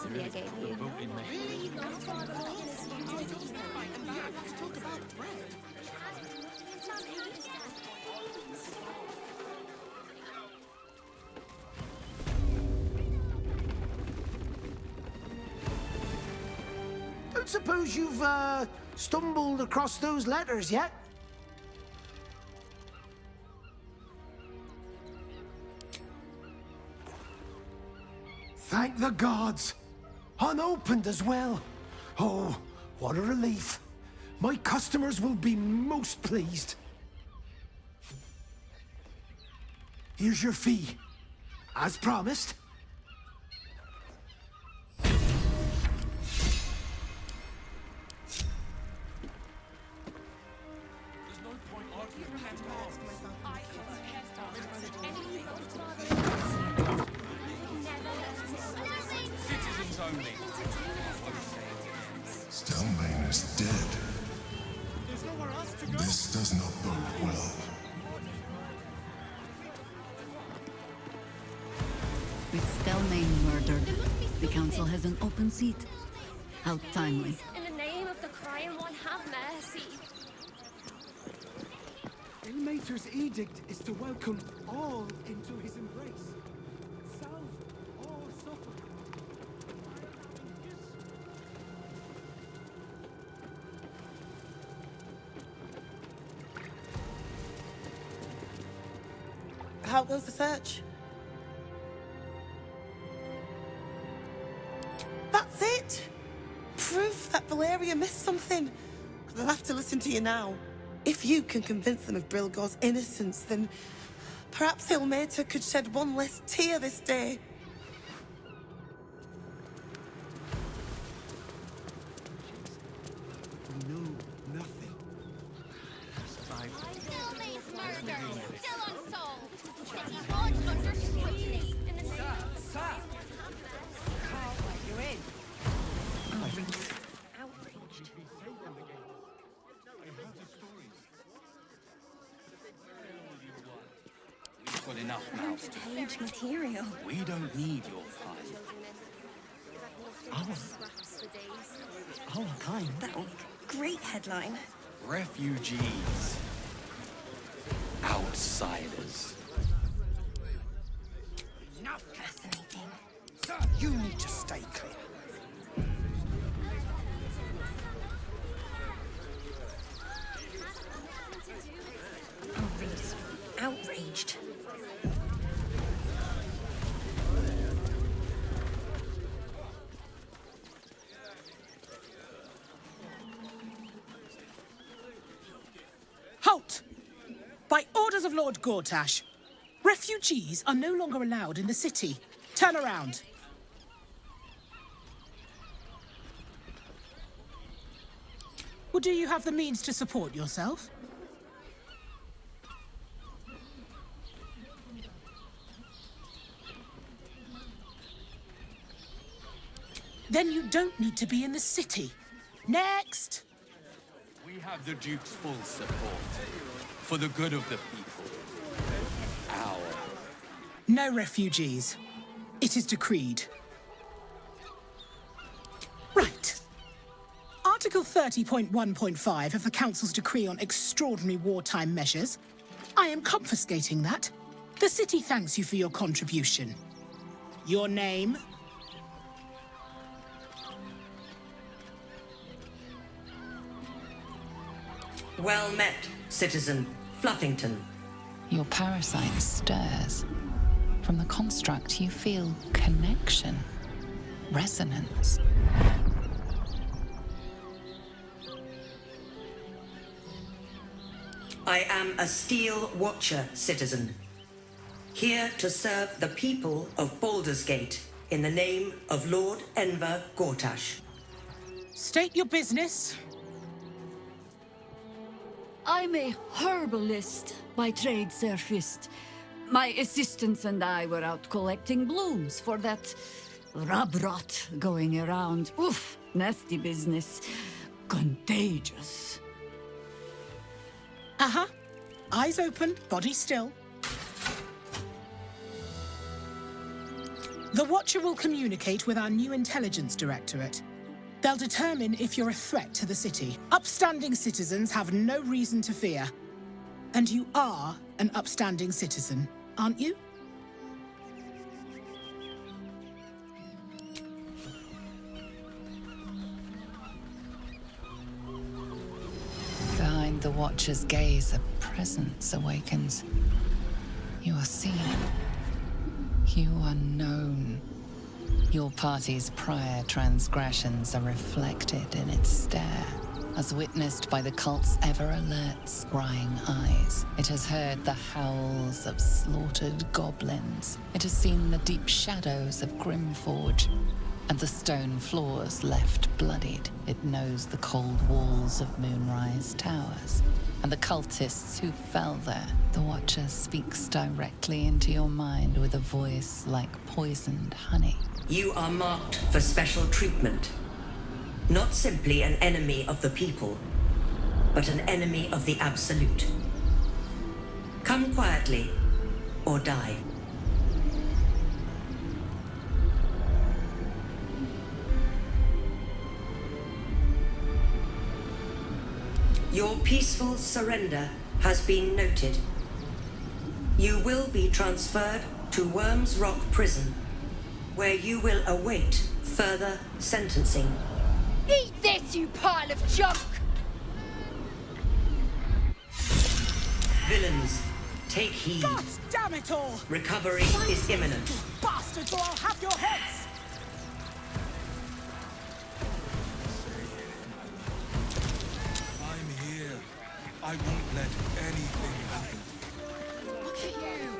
publicity I gave you. Don't suppose you've, stumbled across those letters yet? Thank the gods! Unopened as well. Oh, what a relief. My customers will be most pleased. Here's your fee. As promised. Stellman is dead. This does not bode well. With Stellman murdered, the council has an open seat. How timely. In the name of the crying one, have mercy. Ilmater's edict is to welcome all into his embrace. Salve all suffering. How goes the search? That's it! Proof that Valeria missed something. They'll have to listen to you now. If you can convince them of Brilgor's innocence, then perhaps Ilmater could shed one less tear this day. We know nothing. Stillmate's murder, still unsolved. City Lodge under scrutiny. In the name of You're in. outraged. We've got enough mouths to Page material. We don't need your fun. Our kind. Great headline. Refugees. Outsiders. Fascinating. You need to stay clear. Our readers will be outraged. Halt! By orders of Lord Gortash, refugees are no longer allowed in the city. Turn around. Well, do you have the means to support yourself? Then you don't need to be in the city. Next! We have the Duke's full support. For the good of the people. Our. No refugees. It is decreed. Right. Article 30.1.5 of the Council's Decree on Extraordinary Wartime Measures. I am confiscating that. The city thanks you for your contribution. Your name? Well met, citizen Fluffington. Your parasite stirs. From the construct, you feel connection, resonance. I am a Steel Watcher, citizen. Here to serve the people of Baldur's Gate in the name of Lord Enver Gortash. State your business. I'm a herbalist by trade, Sir Fist. My assistants and I were out collecting blooms for that rub rot going around. Oof, nasty business. Contagious. Uh-huh. Eyes open, body still. The Watcher will communicate with our new intelligence directorate. They'll determine if you're a threat to the city. Upstanding citizens have no reason to fear. And you are an upstanding citizen, aren't you? Behind the Watcher's gaze, a presence awakens. You are seen. You are known. Your party's prior transgressions are reflected in its stare, as witnessed by the cult's ever-alert, scrying eyes. It has heard the howls of slaughtered goblins. It has seen the deep shadows of Grimforge, and the stone floors left bloodied. It knows the cold walls of Moonrise Towers, and the cultists who fell there. The Watcher speaks directly into your mind with a voice like poisoned honey. You are marked for special treatment. Not simply an enemy of the people, but an enemy of the Absolute. Come quietly, or die. Your peaceful surrender has been noted. You will be transferred to Worms Rock Prison, where you will await further sentencing. Eat this, you pile of junk! Villains, take heed. God damn it all! Recovery is imminent. Bastards, or I'll have your heads! I'm here. I won't let anything happen. Look at you.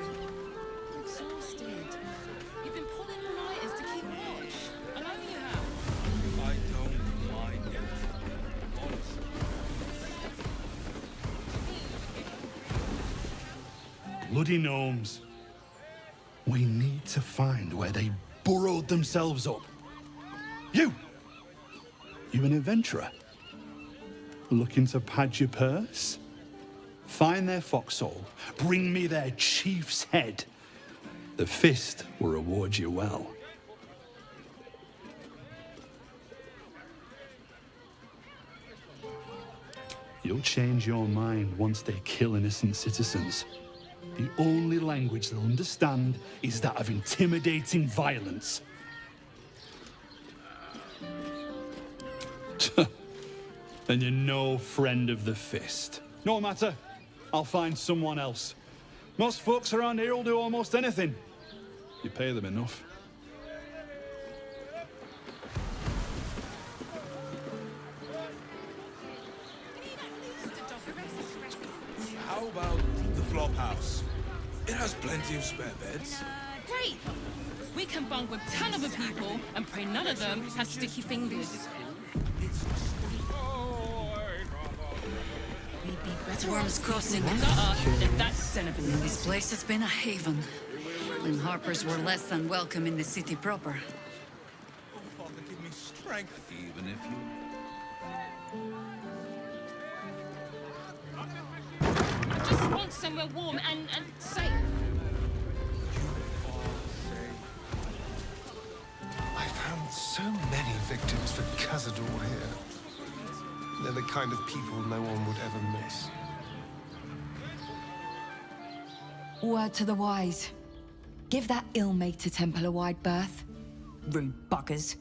You're exhausted. You've been pulling all-nighters to keep watch. I know you have. I don't mind it. Honestly. Bloody gnomes. We need to find where they burrowed themselves up. You an adventurer? Looking to pad your purse? Find their foxhole, bring me their chief's head. The fist will reward you well. You'll change your mind once they kill innocent citizens. The only language they'll understand is that of intimidating violence. Then you're no friend of the fist. No matter, I'll find someone else. Most folks around here will do almost anything. You pay them enough. How about the flop house? It has plenty of spare beds. Great! We can bunk with 10 other people and pray none of them have sticky fingers. We'd be better Worms Crossing. the gutter than that Cenobin. This place has been a haven. When Harpers were less than welcome in the city proper. Oh, Father, give me strength. Even if you... I just want somewhere warm and safe. I found so many victims for Cazador here. They're the kind of people no one would ever miss. Word to the wise. Give that ill-mated temple a wide berth. Rude buggers.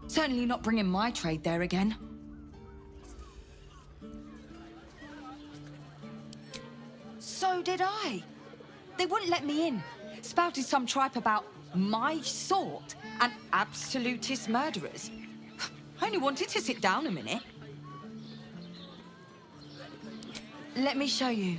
Certainly not bringing my trade there again. So did I. They wouldn't let me in. Spouted some tripe about my sort and absolutist murderers. I only wanted to sit down a minute. Let me show you.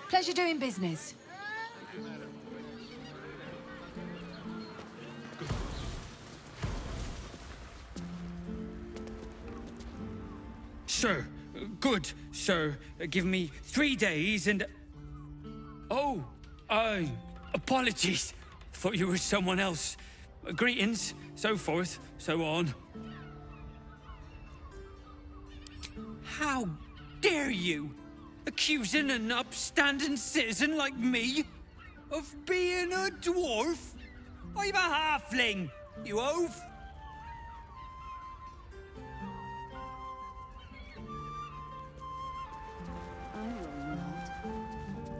Pleasure doing business. Sir, good, sir. Give me 3 days and... Oh, apologies. Thought you were someone else. greetings, so forth, so on. How dare you? Accusing an upstanding citizen like me of being a dwarf? I'm a halfling, you oaf! I will not.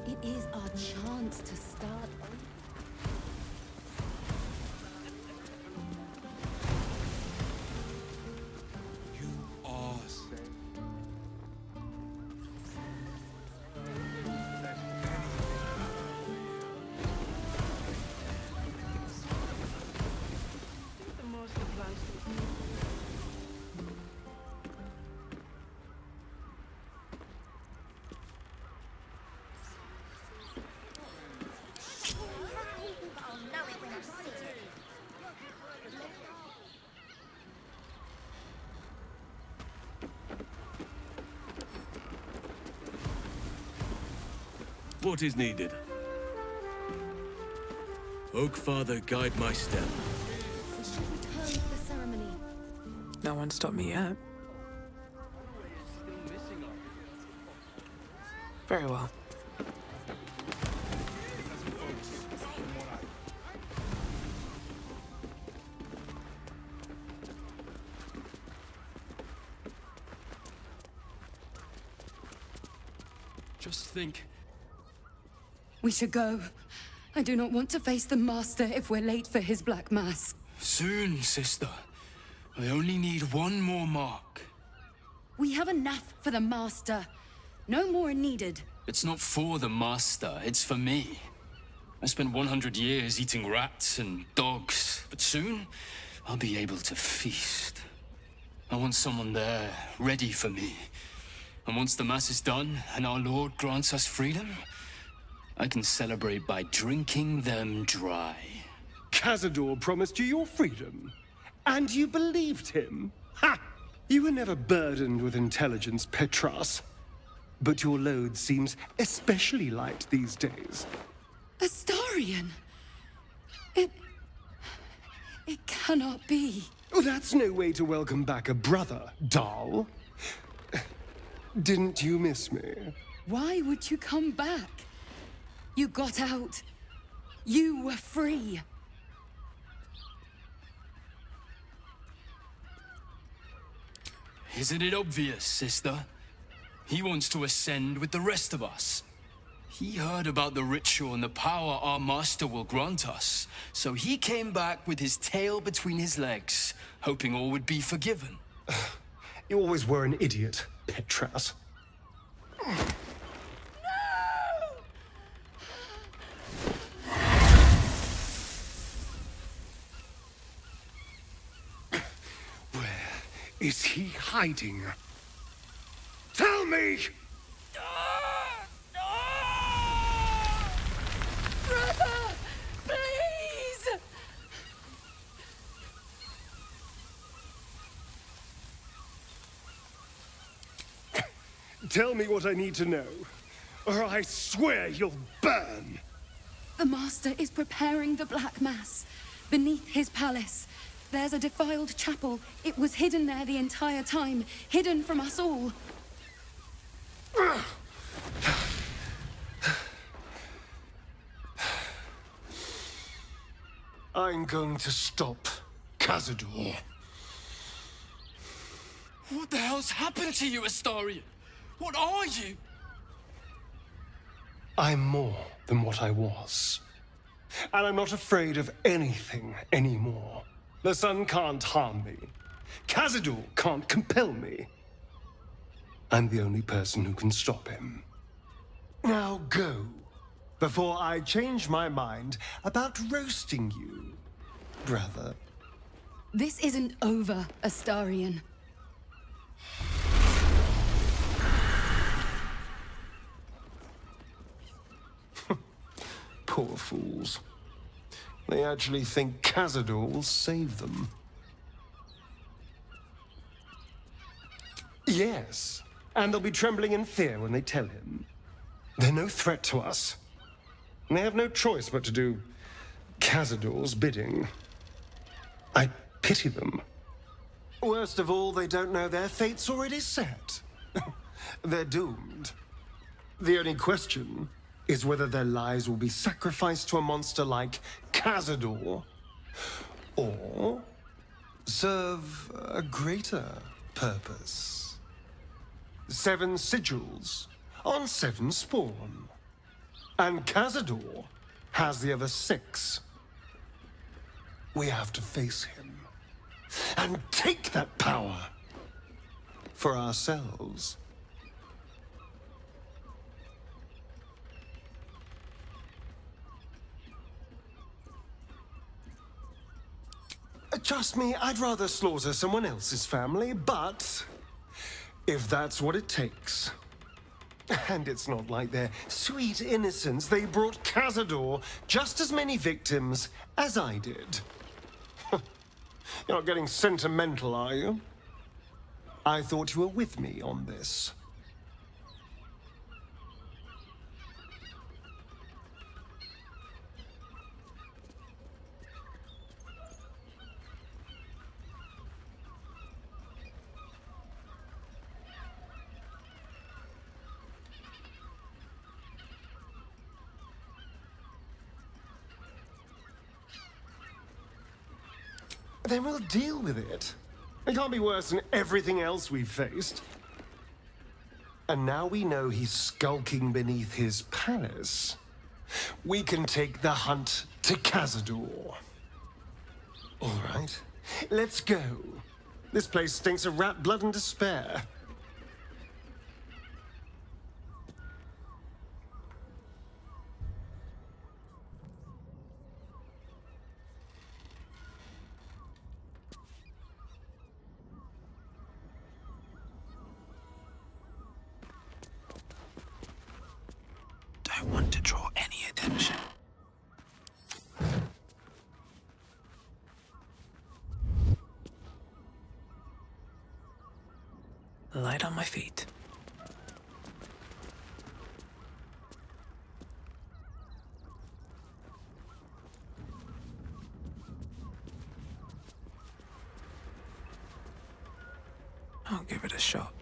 It is our chance to start over. What is needed? Oak Father, guide my step. We should return to the ceremony. No one stopped me yet. Very well. Just think. We should go. I do not want to face the Master if we're late for his Black Mass. Soon, sister. I only need one more mark. We have enough for the Master. No more are needed. It's not for the Master, it's for me. I spent 100 years eating rats and dogs, but soon I'll be able to feast. I want someone there, ready for me. And once the Mass is done and our Lord grants us freedom, I can celebrate by drinking them dry. Cazador promised you your freedom, and you believed him? Ha! You were never burdened with intelligence, Petras. But your load seems especially light these days. Astarion! It cannot be. Oh, that's no way to welcome back a brother, doll. Didn't you miss me? Why would you come back? You got out. You were free. Isn't it obvious, sister? He wants to ascend with the rest of us. He heard about the ritual and the power our master will grant us, so he came back with his tail between his legs, hoping all would be forgiven. You always were an idiot, Petras. Is he hiding? Tell me! Brother! Please! Tell me what I need to know, or I swear you'll burn! The Master is preparing the Black Mass beneath his palace. There's a defiled chapel. It was hidden there the entire time, hidden from us all. I'm going to stop Cazador. What the hell's happened to you, Astarion? What are you? I'm more than what I was. And I'm not afraid of anything anymore. The sun can't harm me. Cazador can't compel me. I'm the only person who can stop him. Now go, before I change my mind about roasting you, brother. This isn't over, Astarion. Poor fools. They actually think Cazador will save them. Yes, and they'll be trembling in fear when they tell him. They're no threat to us. And they have no choice but to do Cazador's bidding. I pity them. Worst of all, they don't know their fate's already set. They're doomed. The only question is whether their lives will be sacrificed to a monster like Cazador, or serve a greater purpose. 7 sigils on 7 spawn. And Cazador has the other 6. We have to face him and take that power for ourselves. Trust me, I'd rather slaughter someone else's family, but if that's what it takes. And it's not like their sweet innocence. They brought Cazador just as many victims as I did. You're not getting sentimental, are you? I thought you were with me on this. Then we'll deal with it. It can't be worse than everything else we've faced. And now we know he's skulking beneath his palace. We can take the hunt to Cazador. All right, let's go. This place stinks of rat blood and despair. Don't want to draw any attention. Light on my feet. I'll give it a shot.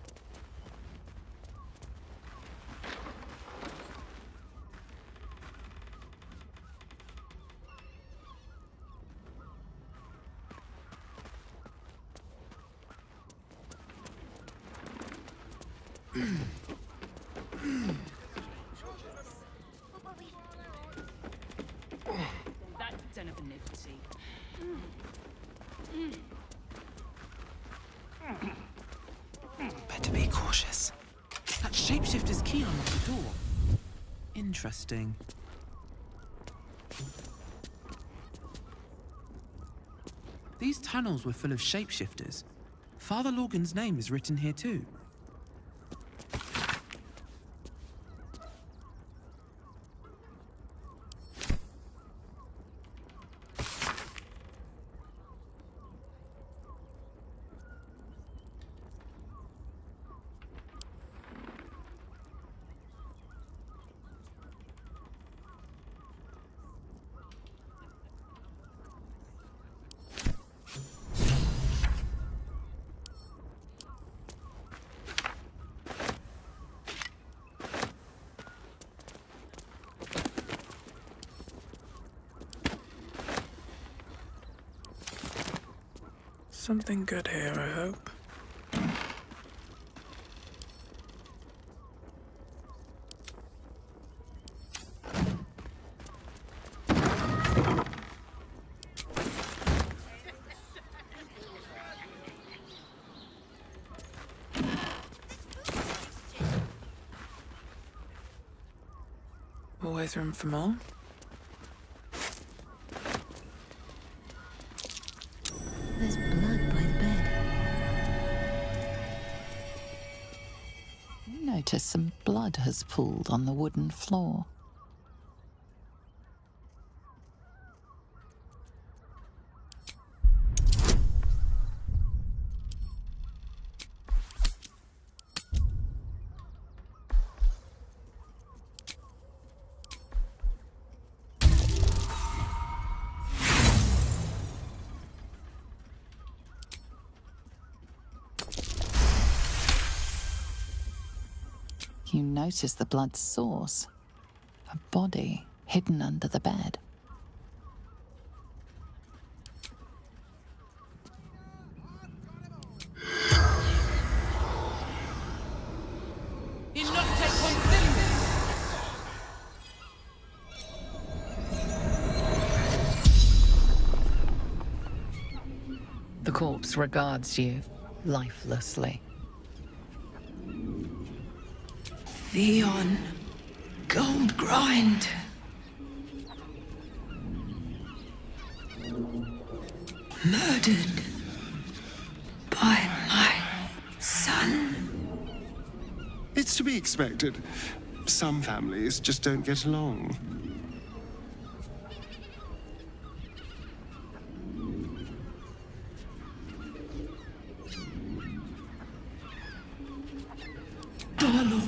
That's enough nifty. Better be cautious. That shapeshifter's key unlocked the door. Interesting. These tunnels were full of shapeshifters. Father Lorgan's name is written here too. Something good here, I hope. Always room for more? There's blood by the bed. You notice some blood has pooled on the wooden floor. You notice the blood's source. A body hidden under the bed. The corpse regards you lifelessly. Theon Gold Grind. Murdered by my son. It's to be expected. Some families just don't get along. Baldur.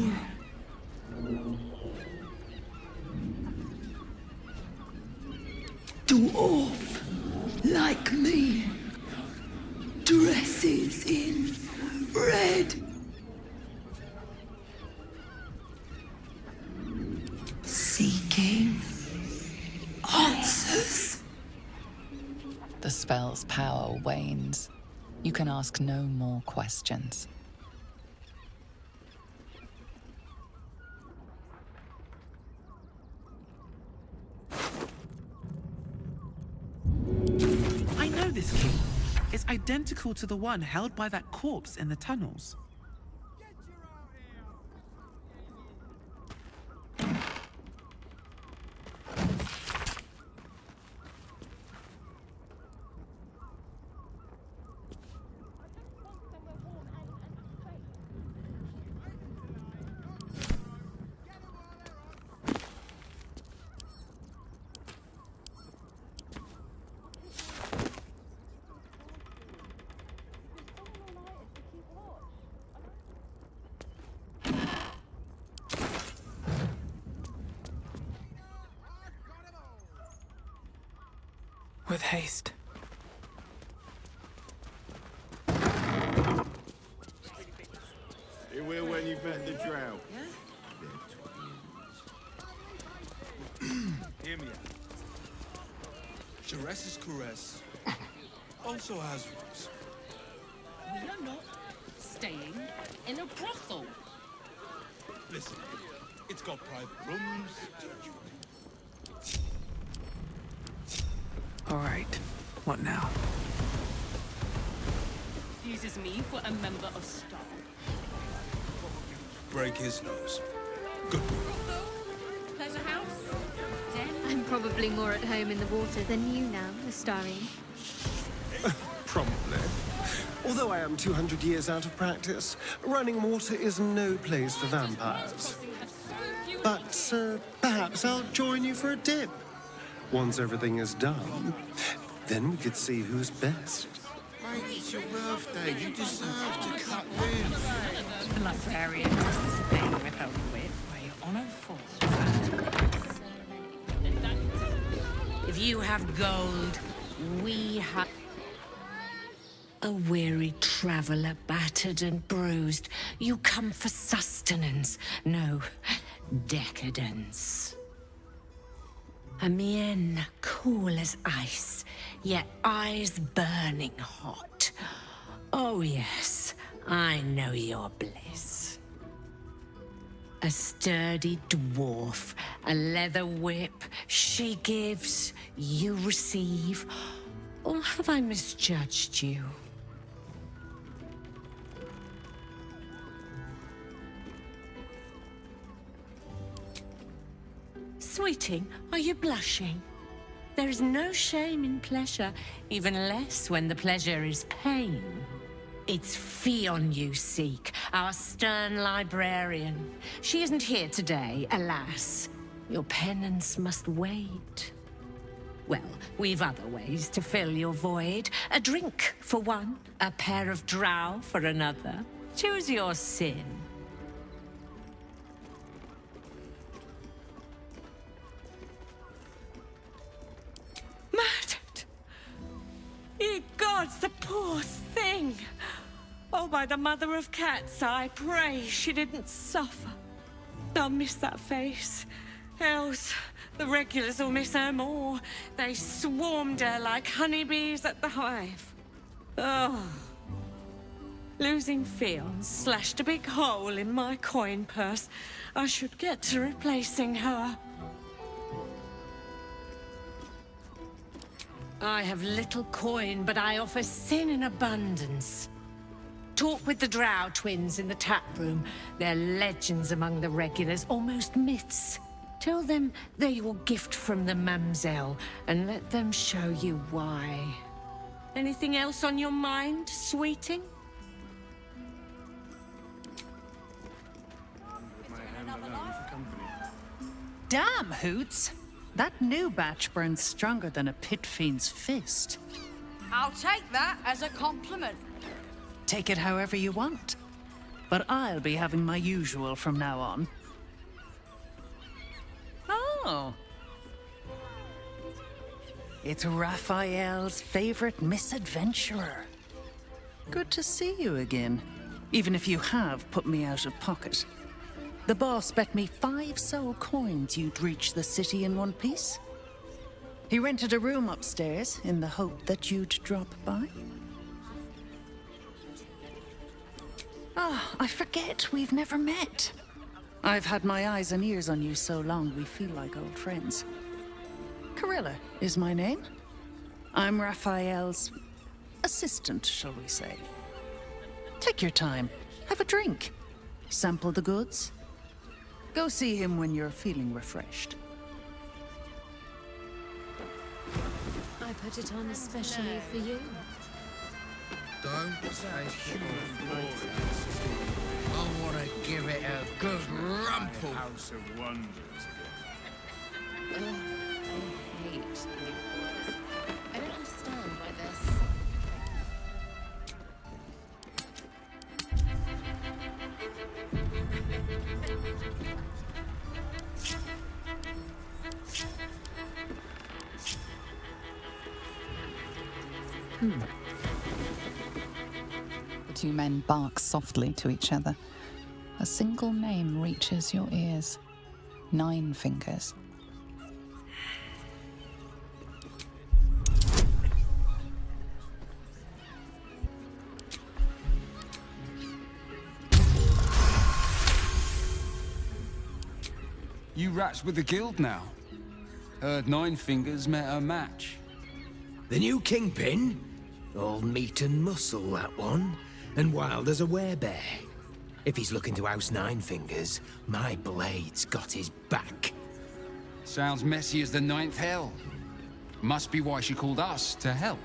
Dwarf like me. Dresses in red. Seeking answers. The spell's power wanes. You can ask no more questions. I know this key. It's identical to the one held by that corpse in the tunnels. With haste. It will when you've met the drow. Hear me out. Sharess's caress also has rules. We are not staying in a brothel. Listen, it's got private rooms. All right, what now? Uses me for a member of staff. Break his nose. Good boy. Pleasure house. I'm probably more at home in the water than you now, Astarion. Probably. Although I am 200 years out of practice, running water is no place for vampires. But perhaps I'll join you for a dip. Once everything is done, then we could see who's best. Mate, it's your birthday. You deserve to cut loose. The librarian does this thing with her whip where you're on her force. If you have gold, we have... A weary traveler, battered and bruised. You come for sustenance, no decadence. A mien cool as ice, yet eyes burning hot. Oh yes, I know your bliss. A sturdy dwarf, a leather whip, she gives, you receive. Or have I misjudged you? Sweeting, are you blushing? There is no shame in pleasure, even less when the pleasure is pain. It's Fion you seek, our stern librarian. She isn't here today, alas. Your penance must wait. Well, we've other ways to fill your void. A drink for one, a pair of drow for another. Choose your sin. Murdered! Ye gods, the poor thing! Oh, by the mother of cats, I pray she didn't suffer. They'll miss that face. Else, the regulars will miss her more. They swarmed her like honeybees at the hive. Oh. Losing Fionn slashed a big hole in my coin purse. I should get to replacing her. I have little coin, but I offer sin in abundance. Talk with the Drow twins in the tap room. They're legends among the regulars, almost myths. Tell them they're your gift from the Mamselle, and let them show you why. Anything else on your mind, sweeting? Damn, Hoots! That new batch burns stronger than a pit fiend's fist. I'll take that as a compliment. Take it however you want. But I'll be having my usual from now on. Oh. It's Raphael's favorite misadventurer. Good to see you again, even if you have put me out of pocket. The boss bet me 5 soul coins you'd reach the city in one piece. He rented a room upstairs in the hope that you'd drop by. I forget we've never met. I've had my eyes and ears on you so long we feel like old friends. Carilla is my name. I'm Raphael's assistant, shall we say. Take your time, have a drink, sample the goods. Go see him when you're feeling refreshed. I put it on especially for you. Don't take it off. I want to give it a good rumple. House of Wonders. I hate you. I don't understand why this. The two men bark softly to each other. A single name reaches your ears. 9 Fingers. You rats with the guild now. Heard 9 Fingers met her match. The new kingpin? All meat and muscle, that one. And wild as a werebear. If he's looking to oust 9 Fingers, my blade's got his back. Sounds messy as the 9th hell. Must be why she called us to help.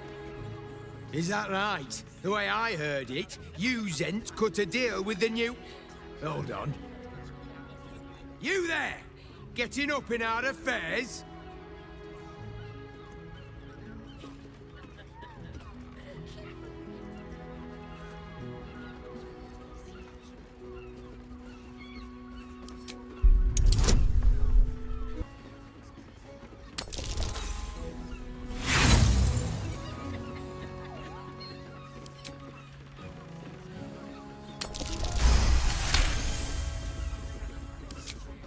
Is that right? The way I heard it, you Zent cut a deal with the new... Hold on. You there! Getting up in our affairs?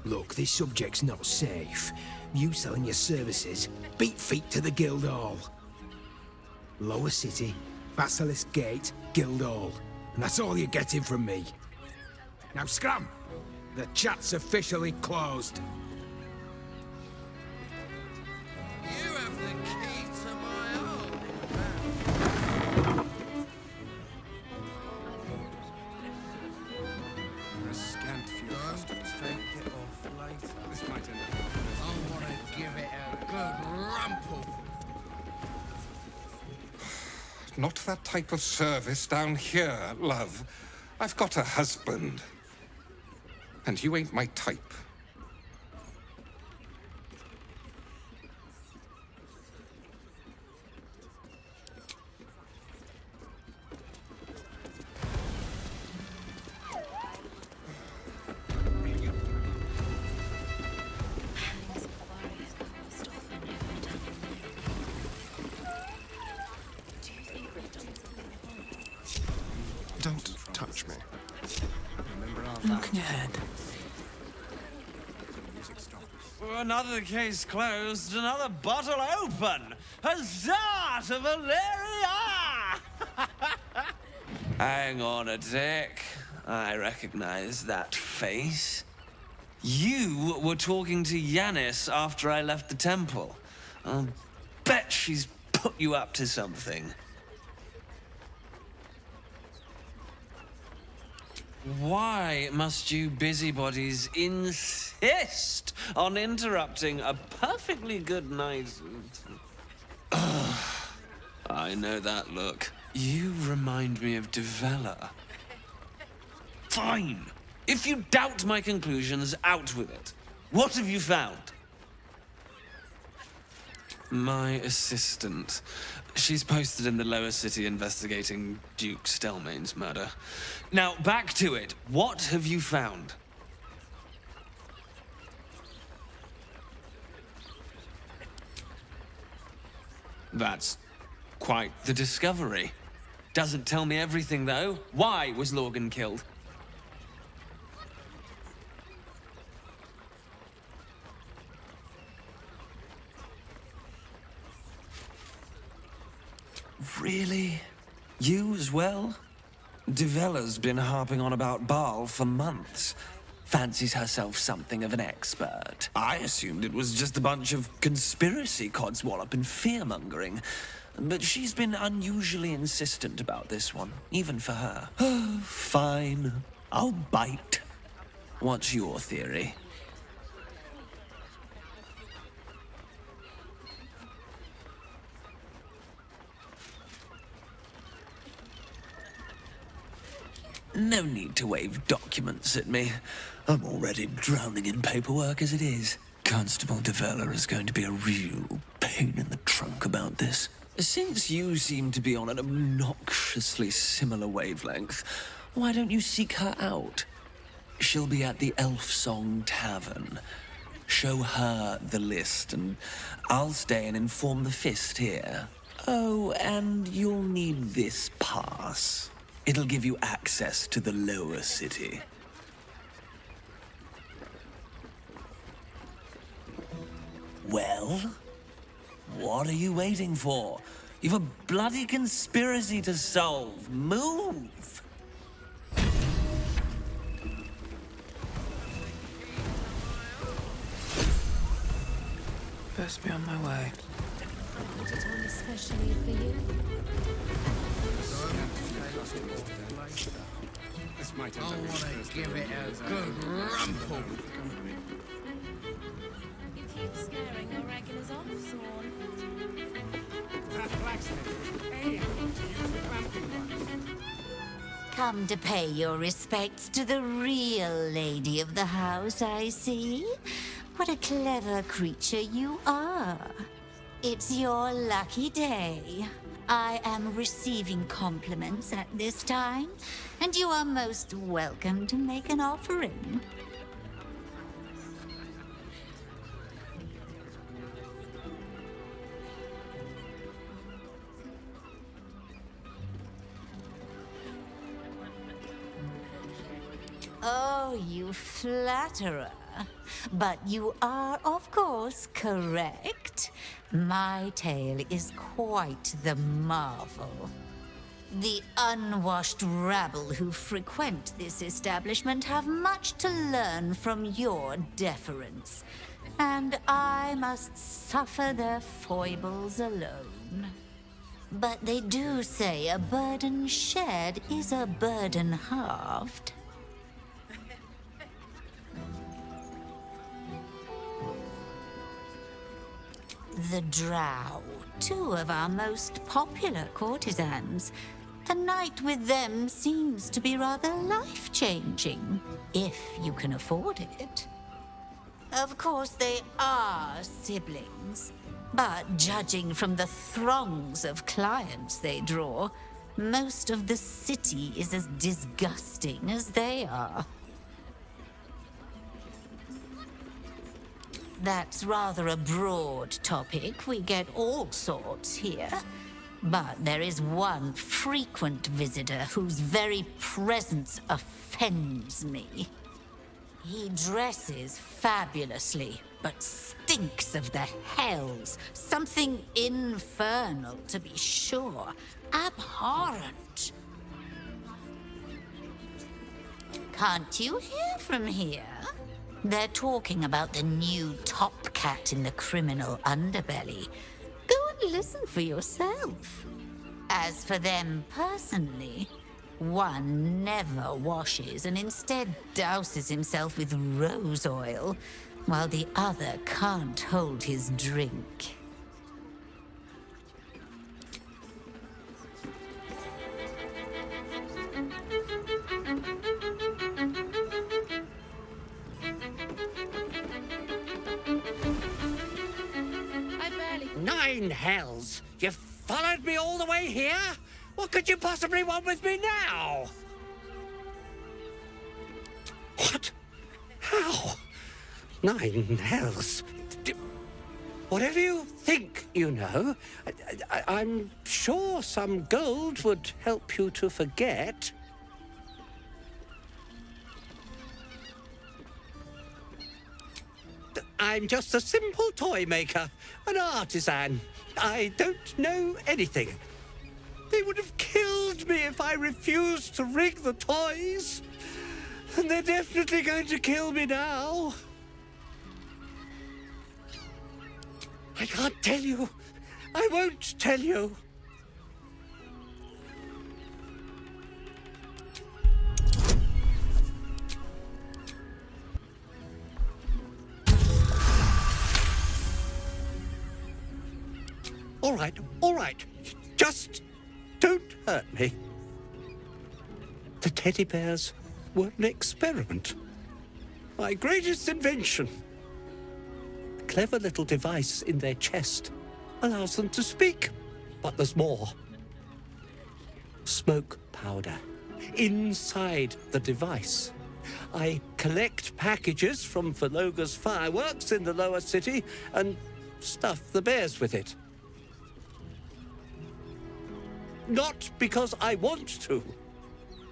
Look, this subject's not safe. You selling your services, beat feet to the Guildhall. Lower City, Basilisk Gate, Guildhall. And that's all you're getting from me. Now scram! The chat's officially closed. You have the key to my heart. A scant few customers. Take it off later. This might end up. I want to give it a good rumple. Not that type of service down here, love. I've got a husband. And you ain't my type. Don't touch me. Looking ahead. Another case closed, another bottle open. Huzzah to Valeria! Hang on a tick. I recognize that face. You were talking to Yanis after I left the temple. I'll bet she's put you up to something. Why must you busybodies insist on interrupting a perfectly good night? I know that look. You remind me of Devella. Fine. If you doubt my conclusions, out with it. What have you found? My assistant. She's posted in the lower city investigating Duke Stelmane's murder. Now, back to it. What have you found? That's quite the discovery. Doesn't tell me everything, though. Why was Lorgan killed? Really? You as well? Devella's been harping on about Baal for months. Fancies herself something of an expert. I assumed it was just a bunch of conspiracy codswallop and fear-mongering. But she's been unusually insistent about this one, even for her. Fine. I'll bite. What's your theory? No need to wave documents at me. I'm already drowning in paperwork as it is. Constable Devella is going to be a real pain in the trunk about this. Since you seem to be on an obnoxiously similar wavelength, why don't you seek her out? She'll be at the Elf Song Tavern. Show her the list, and I'll stay and inform the Fist here. Oh, and you'll need this pass. It'll give you access to the lower city. Well? What are you waiting for? You've a bloody conspiracy to solve. Move! Best be on my way. Put it on especially for you. I want to give it a good rumple. You keep scaring your regulars off, Swan. That blacksmith was paying to use the clamping device. Come to pay your respects to the real lady of the house, I see. What a clever creature you are. It's your lucky day. I am receiving compliments at this time, and you are most welcome to make an offering. Oh, you flatterer. But you are, of course, correct. My tale is quite the marvel. The unwashed rabble who frequent this establishment have much to learn from your deference, and I must suffer their foibles alone. But they do say a burden shared is a burden halved. The Drow, two of our most popular courtesans. A night with them seems to be rather life-changing, if you can afford it. Of course, they are siblings, but judging from the throngs of clients they draw, most of the city is as disgusting as they are. That's rather a broad topic. We get all sorts here. But there is one frequent visitor whose very presence offends me. He dresses fabulously, but stinks of the hells. Something infernal, to be sure. Abhorrent. Can't you hear from here? They're talking about the new top cat in the criminal underbelly. Go and listen for yourself. As for them personally, one never washes and instead douses himself with rose oil, while the other can't hold his drink. I barely... 9 hells! You followed me all the way here? What could you possibly want with me now? What? How? 9 hells? Whatever you think you know, I'm sure some gold would help you to forget. I'm just a simple toy maker, an artisan. I don't know anything. They would have killed me if I refused to rig the toys. And they're definitely going to kill me now. I can't tell you. I won't tell you. All right. Just don't hurt me. The teddy bears were an experiment. My greatest invention. A clever little device in their chest allows them to speak. But there's more. Smoke powder inside the device. I collect packages from Verloga's fireworks in the lower city and stuff the bears with it. Not because I want to,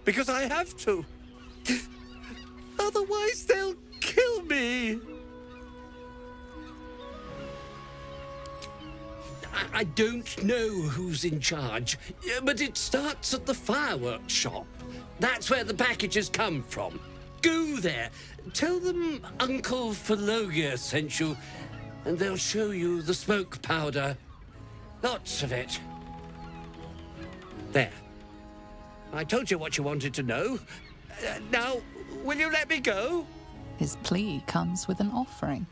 because I have to. Otherwise, they'll kill me. I don't know who's in charge, but it starts at the fireworks shop. That's where the packages come from. Go there. Tell them Uncle Verloga sent you, and they'll show you the smoke powder. Lots of it. There. I told you what you wanted to know. Now, will you let me go? His plea comes with an offering.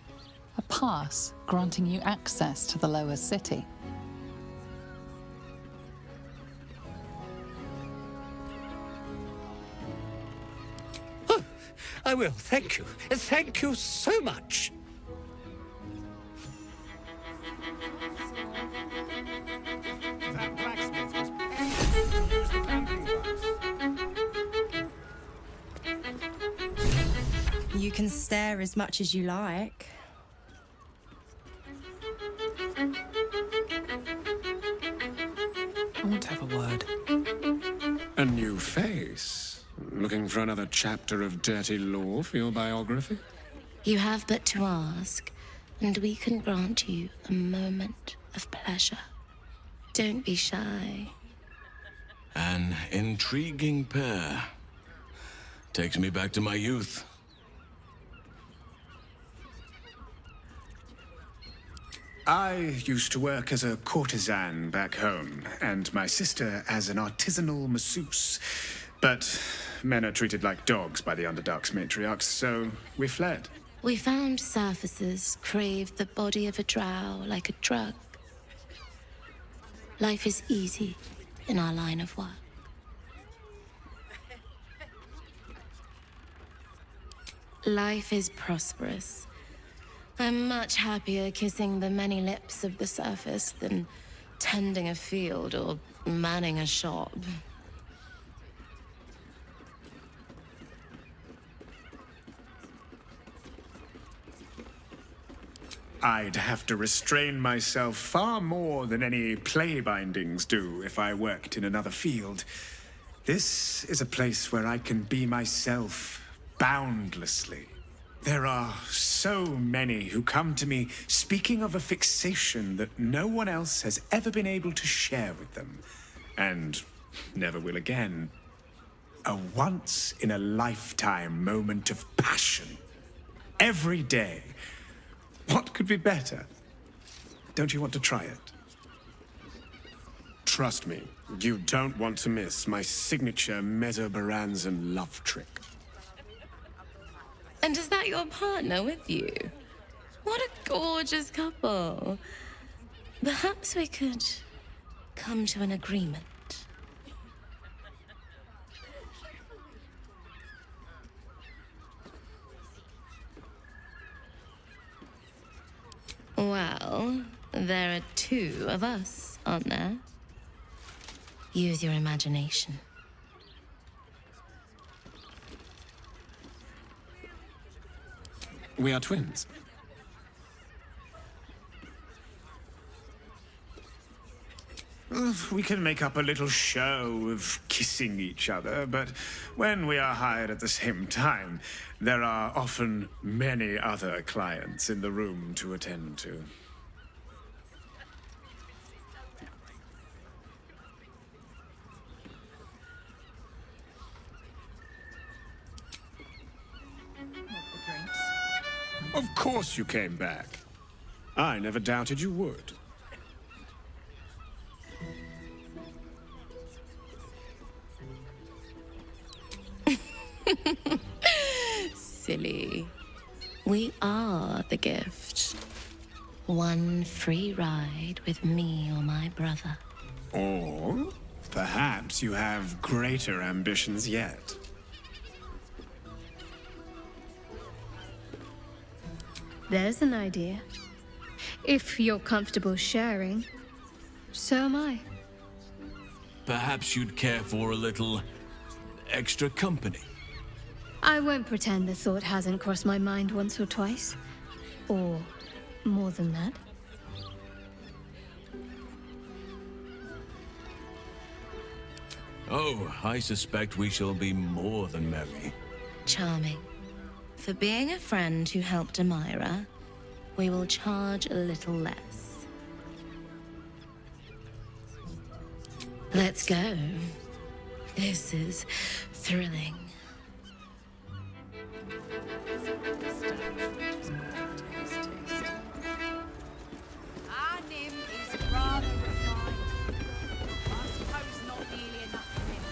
A pass granting you access to the lower city. Oh, I will, thank you. Thank you so much. That blacksmith was paid to use the pumpkin box. You can stare as much as you like. I want to have a word. A new face? Looking for another chapter of dirty lore for your biography? You have but to ask, and we can grant you a moment of pleasure. Don't be shy. An intriguing pair. Takes me back to my youth. I used to work as a courtesan back home, and my sister as an artisanal masseuse. But men are treated like dogs by the Underdark's matriarchs, so we fled. We found surfaces craved the body of a drow like a drug. Life is easy in our line of work. Life is prosperous. I'm much happier kissing the many lips of the surface than tending a field or manning a shop. I'd have to restrain myself far more than any play bindings do if I worked in another field. This is a place where I can be myself boundlessly. There are so many who come to me speaking of a fixation that no one else has ever been able to share with them, and never will again. A once-in-a-lifetime moment of passion. Every day. What could be better? Don't you want to try it? Trust me, you don't want to miss my signature Mesobaranzan love trick. And is that your partner with you? What a gorgeous couple. Perhaps we could come to an agreement. Well, there are two of us, aren't there? Use your imagination. We are twins. We can make up a little show of kissing each other, but when we are hired at the same time, there are often many other clients in the room to attend to. Of course you came back. I never doubted you would. Silly. We are the gift. One free ride with me or my brother. Or perhaps you have greater ambitions yet. There's an idea. If you're comfortable sharing, so am I. Perhaps you'd care for a little extra company. I won't pretend the thought hasn't crossed my mind once or twice. Or more than that. Oh, I suspect we shall be more than merry. Charming. For being a friend who helped Amira, we will charge a little less. Let's go. This is thrilling. Our Nim is rather refined. I suppose not nearly enough for him.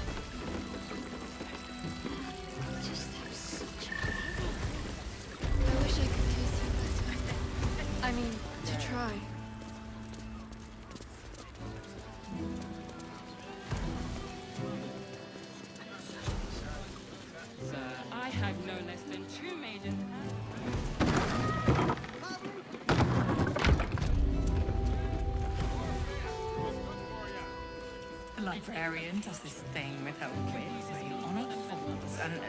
I wish I could kiss you better. I mean, to try. Sir, I have no less than 2 maidens. The librarian does this thing with her wits where you honour fools and...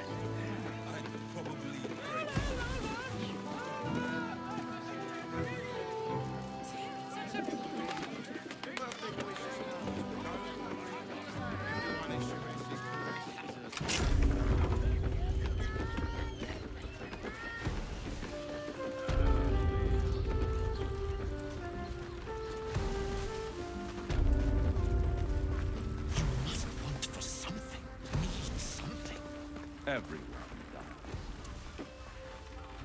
Everyone does.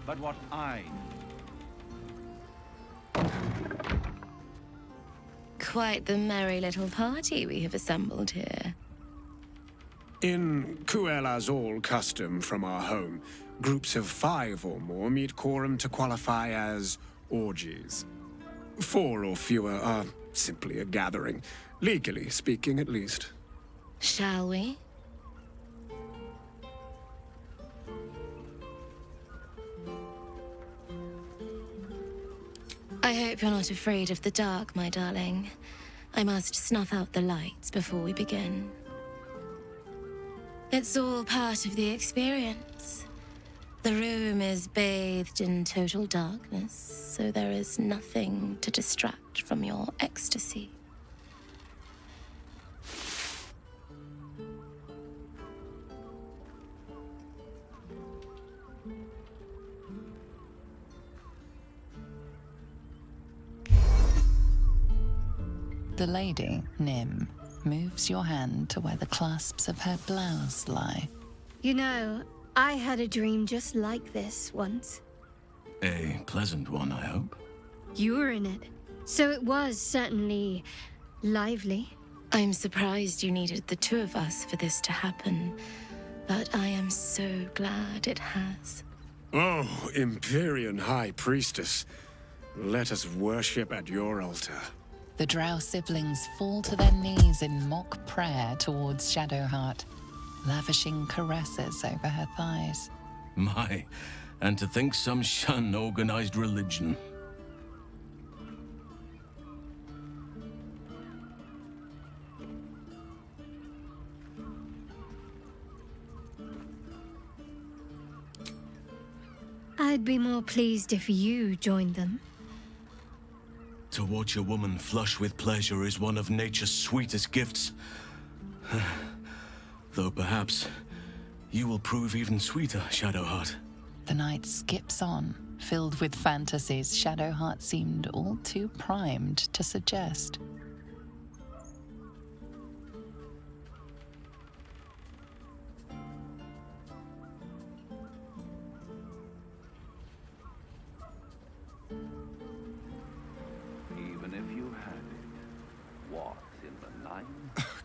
But what I Quite the merry little party we have assembled here. In Kuel Azul custom from our home, groups of 5 or more meet quorum to qualify as orgies. 4 or fewer are simply a gathering, legally speaking at least. Shall we? I hope you're not afraid of the dark, my darling. I must snuff out the lights before we begin. It's all part of the experience. The room is bathed in total darkness, so there is nothing to distract from your ecstasy. The lady, Nim, moves your hand to where the clasps of her blouse lie. You know, I had a dream just like this once. A pleasant one, I hope. You were in it, so it was certainly lively. I'm surprised you needed the two of us for this to happen, but I am so glad it has. Oh, Empyrean High Priestess, let us worship at your altar. The drow siblings fall to their knees in mock prayer towards Shadowheart, lavishing caresses over her thighs. My, and to think some shun organized religion. I'd be more pleased if you joined them. To watch a woman flush with pleasure is one of nature's sweetest gifts. Though perhaps you will prove even sweeter, Shadowheart. The night skips on, filled with fantasies Shadowheart seemed all too primed to suggest.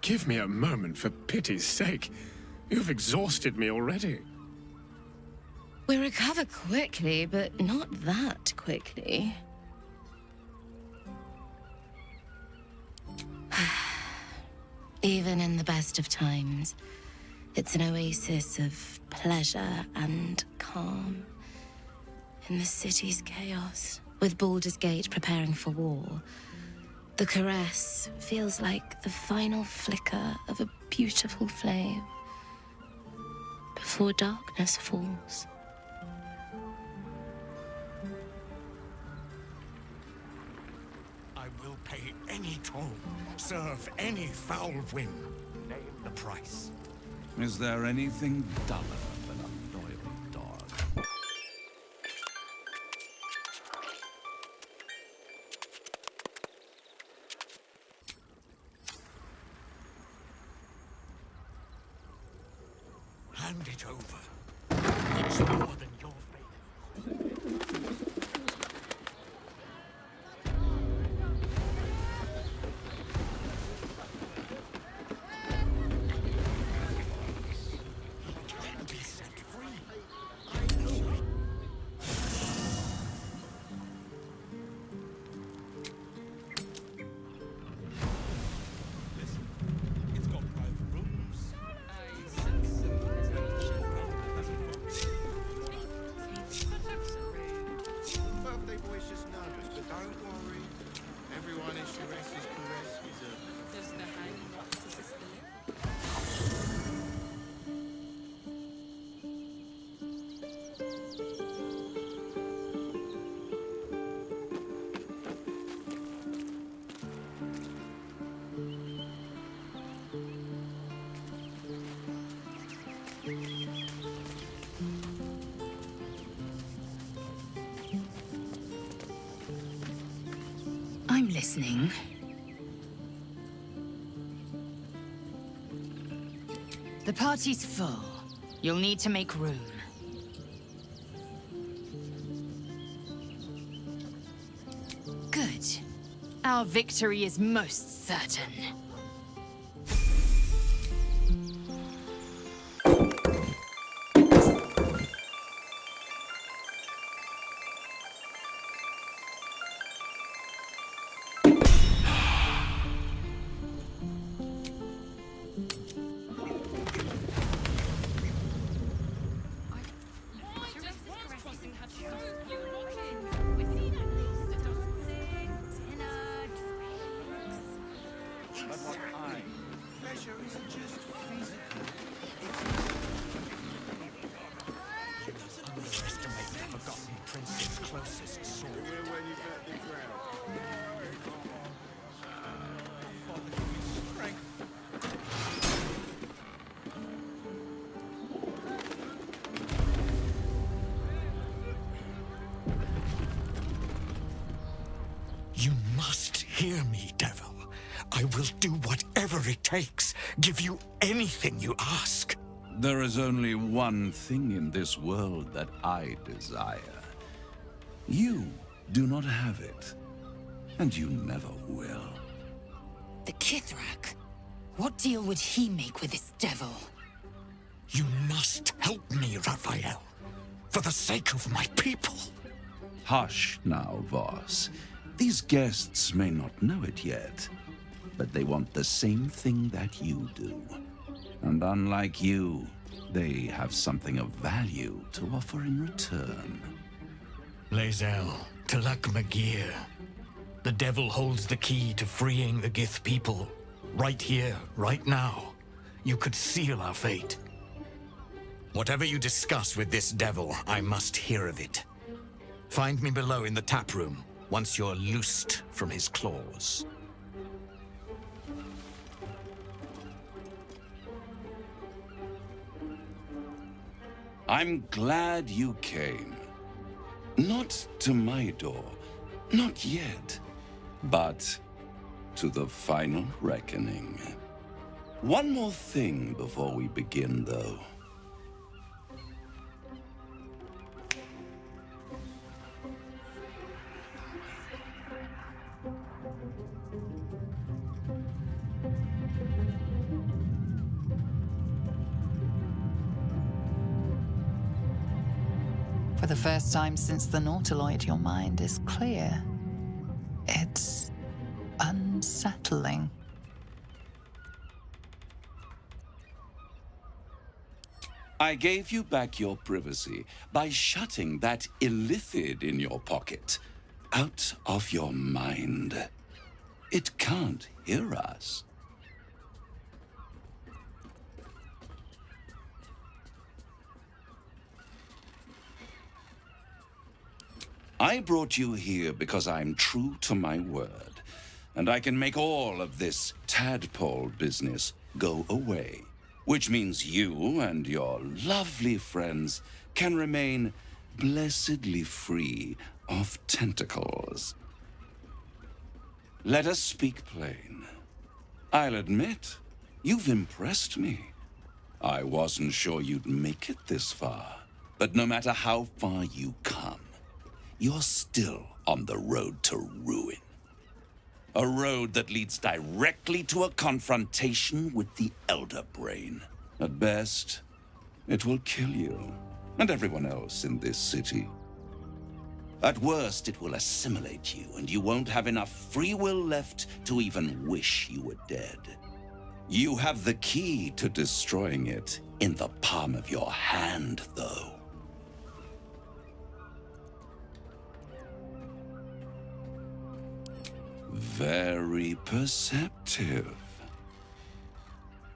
Give me a moment, for pity's sake. You've exhausted me already. We recover quickly, but not that quickly. Even in the best of times, it's an oasis of pleasure and calm. In the city's chaos, with Baldur's Gate preparing for war, the caress feels like the final flicker of a beautiful flame before darkness falls. I will pay any toll, serve any foul whim. Name the price. Is there anything duller than a loyal dog? Hand it over. It's more than your fate. Can be set free. I know it. Listen, it's got private rooms. I sense some hesitation Birthday boy's just nervous, but don't worry. Everyone is Sharess's caress is a... Does the hand not assist the lip? I'm listening. The party's full. You'll need to make room. Good. Our victory is most certain. Pleasure isn't just physical. You must underestimate the forgotten prince's closest sword. When you got the ground. Father, give me strength. You must hear me, devil. will do whatever it takes, give you anything you ask. There is only one thing in this world that I desire. You do not have it, and you never will. The Kithrak? What deal would he make with this devil? You must help me, Raphael, for the sake of my people. Hush now, Voss. These guests may not know it yet, but they want the same thing that you do. And unlike you, they have something of value to offer in return. Lae'zel, Talak Magir. The devil holds the key to freeing the Gith people. Right here, right now. You could seal our fate. Whatever you discuss with this devil, I must hear of it. Find me below in the tap room, once you're loosed from his claws. I'm glad you came. Not to my door, not yet, but to the final reckoning. One more thing before we begin, though. For the first time since the Nautiloid, your mind is clear. It's unsettling. I gave you back your privacy by shutting that illithid in your pocket out of your mind. It can't hear us. I brought you here because I'm true to my word, and I can make all of this tadpole business go away, which means you and your lovely friends can remain blessedly free of tentacles. Let us speak plain. I'll admit, you've impressed me. I wasn't sure you'd make it this far, but no matter how far you come, you're still on the road to ruin. A road that leads directly to a confrontation with the Elder Brain. At best, it will kill you and everyone else in this city. At worst, it will assimilate you, and you won't have enough free will left to even wish you were dead. You have the key to destroying it in the palm of your hand, though. Very perceptive.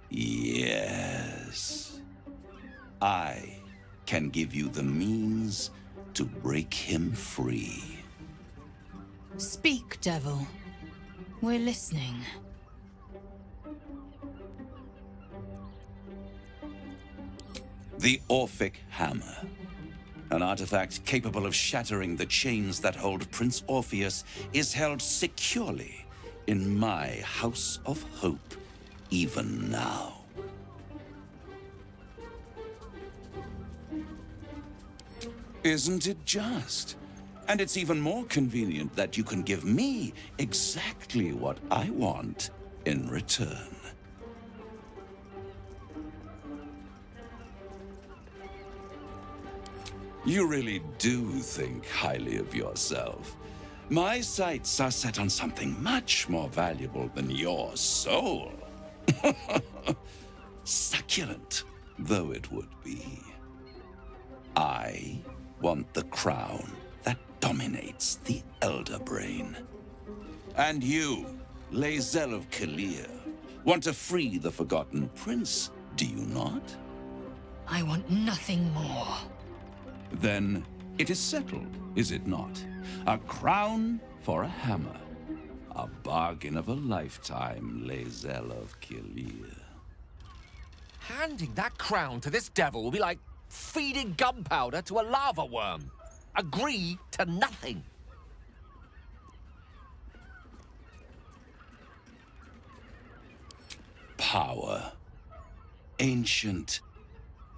Yes. I can give you the means to break him free. Speak, devil. We're listening. The Orphic Hammer. An artifact capable of shattering the chains that hold Prince Orpheus is held securely in my House of Hope, even now. Isn't it just? And it's even more convenient that you can give me exactly what I want in return. You really do think highly of yourself. My sights are set on something much more valuable than your soul. Succulent though it would be. I want the crown that dominates the Elder Brain. And you, Lae'zel of Kalir, want to free the Forgotten Prince, do you not? I want nothing more. Then it is settled, is it not? A crown for a hammer. A bargain of a lifetime, Lae'zel of Kalir. Handing that crown to this devil will be like feeding gunpowder to a lava worm. Agree to nothing. power. Ancient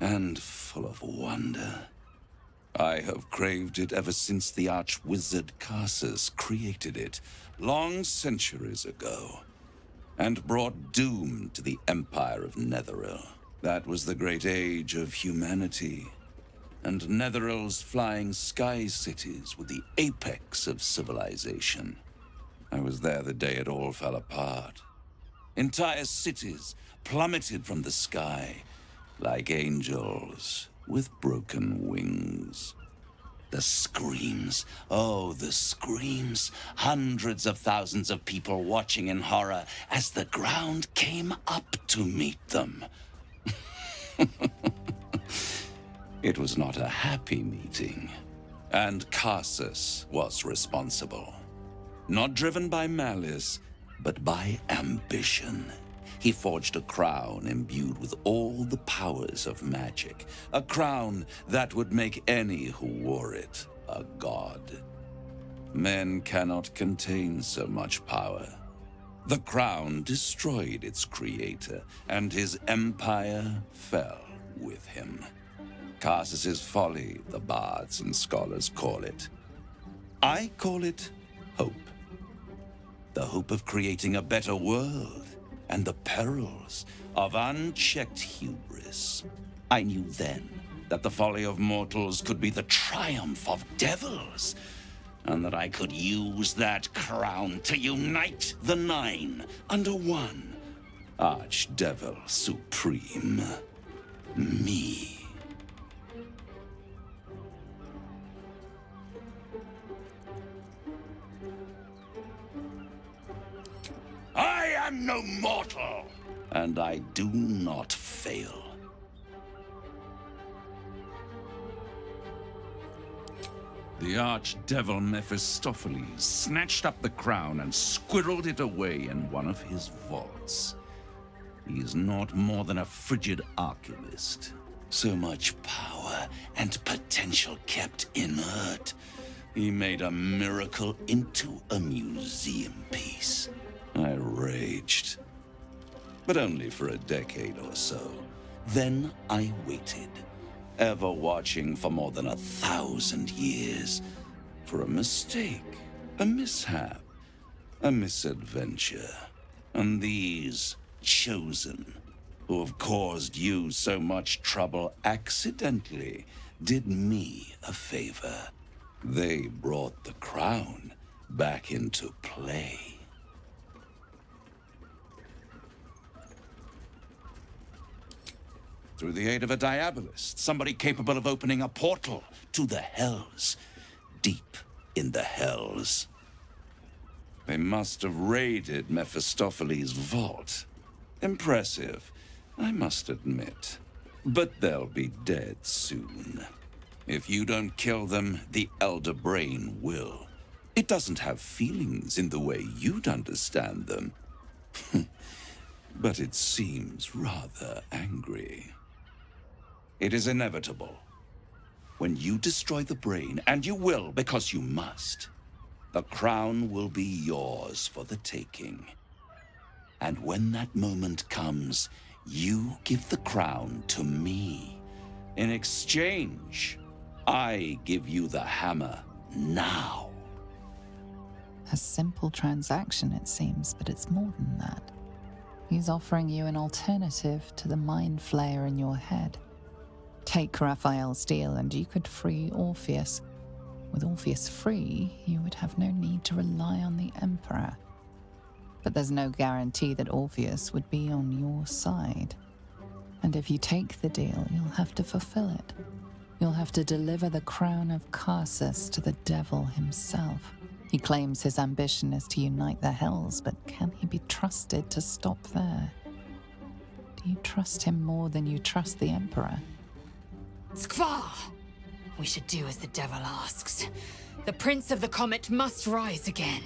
and full of wonder. I have craved it ever since the arch-wizard Karsus created it, long centuries ago, and brought doom to the Empire of Netheril. That was the great age of humanity, and Netheril's flying sky cities were the apex of civilization. I was there the day it all fell apart. Entire cities plummeted from the sky, like angels with broken wings. The screams, oh, the screams. Hundreds of thousands of people watching in horror as the ground came up to meet them. It was not a happy meeting, and Karsus was responsible. Not driven by malice, but by ambition. He forged a crown imbued with all the powers of magic. A crown that would make any who wore it a god. Men cannot contain so much power. The crown destroyed its creator, and his empire fell with him. Karsus's folly, the bards and scholars call it. I call it hope. The hope of creating a better world, and the perils of unchecked hubris. I knew then that the folly of mortals could be the triumph of devils, and that I could use that crown to unite the Nine under one Archdevil Supreme, me. I am no mortal, and I do not fail. The archdevil Mephistopheles snatched up the crown and squirreled it away in one of his vaults. He is not more than a frigid alchemist. So much power and potential kept inert. He made a miracle into a museum piece. I raged, but only for a decade or so. Then I waited, ever watching for more than 1,000 years, for a mistake, a mishap, a misadventure. And these chosen, who have caused you so much trouble accidentally, did me a favor. They brought the crown back into play. Through the aid of a diabolist, somebody capable of opening a portal to the Hells, deep in the Hells. They must have raided Mephistopheles' vault. Impressive, I must admit. But they'll be dead soon. If you don't kill them, the Elder Brain will. It doesn't have feelings in the way you'd understand them. But it seems rather angry. It is inevitable. When you destroy the brain, and you will because you must, the crown will be yours for the taking. And when that moment comes, you give the crown to me. In exchange, I give you the hammer now. A simple transaction, it seems, but it's more than that. He's offering you an alternative to the mind flayer in your head. Take Raphael's deal and you could free Orpheus. With Orpheus free, you would have no need to rely on the Emperor. But there's no guarantee that Orpheus would be on your side. And if you take the deal, you'll have to fulfill it. You'll have to deliver the crown of Karsus to the devil himself. He claims his ambition is to unite the Hells, but can he be trusted to stop there? Do you trust him more than you trust the Emperor? Skvar! We should do as the devil asks. The Prince of the Comet must rise again.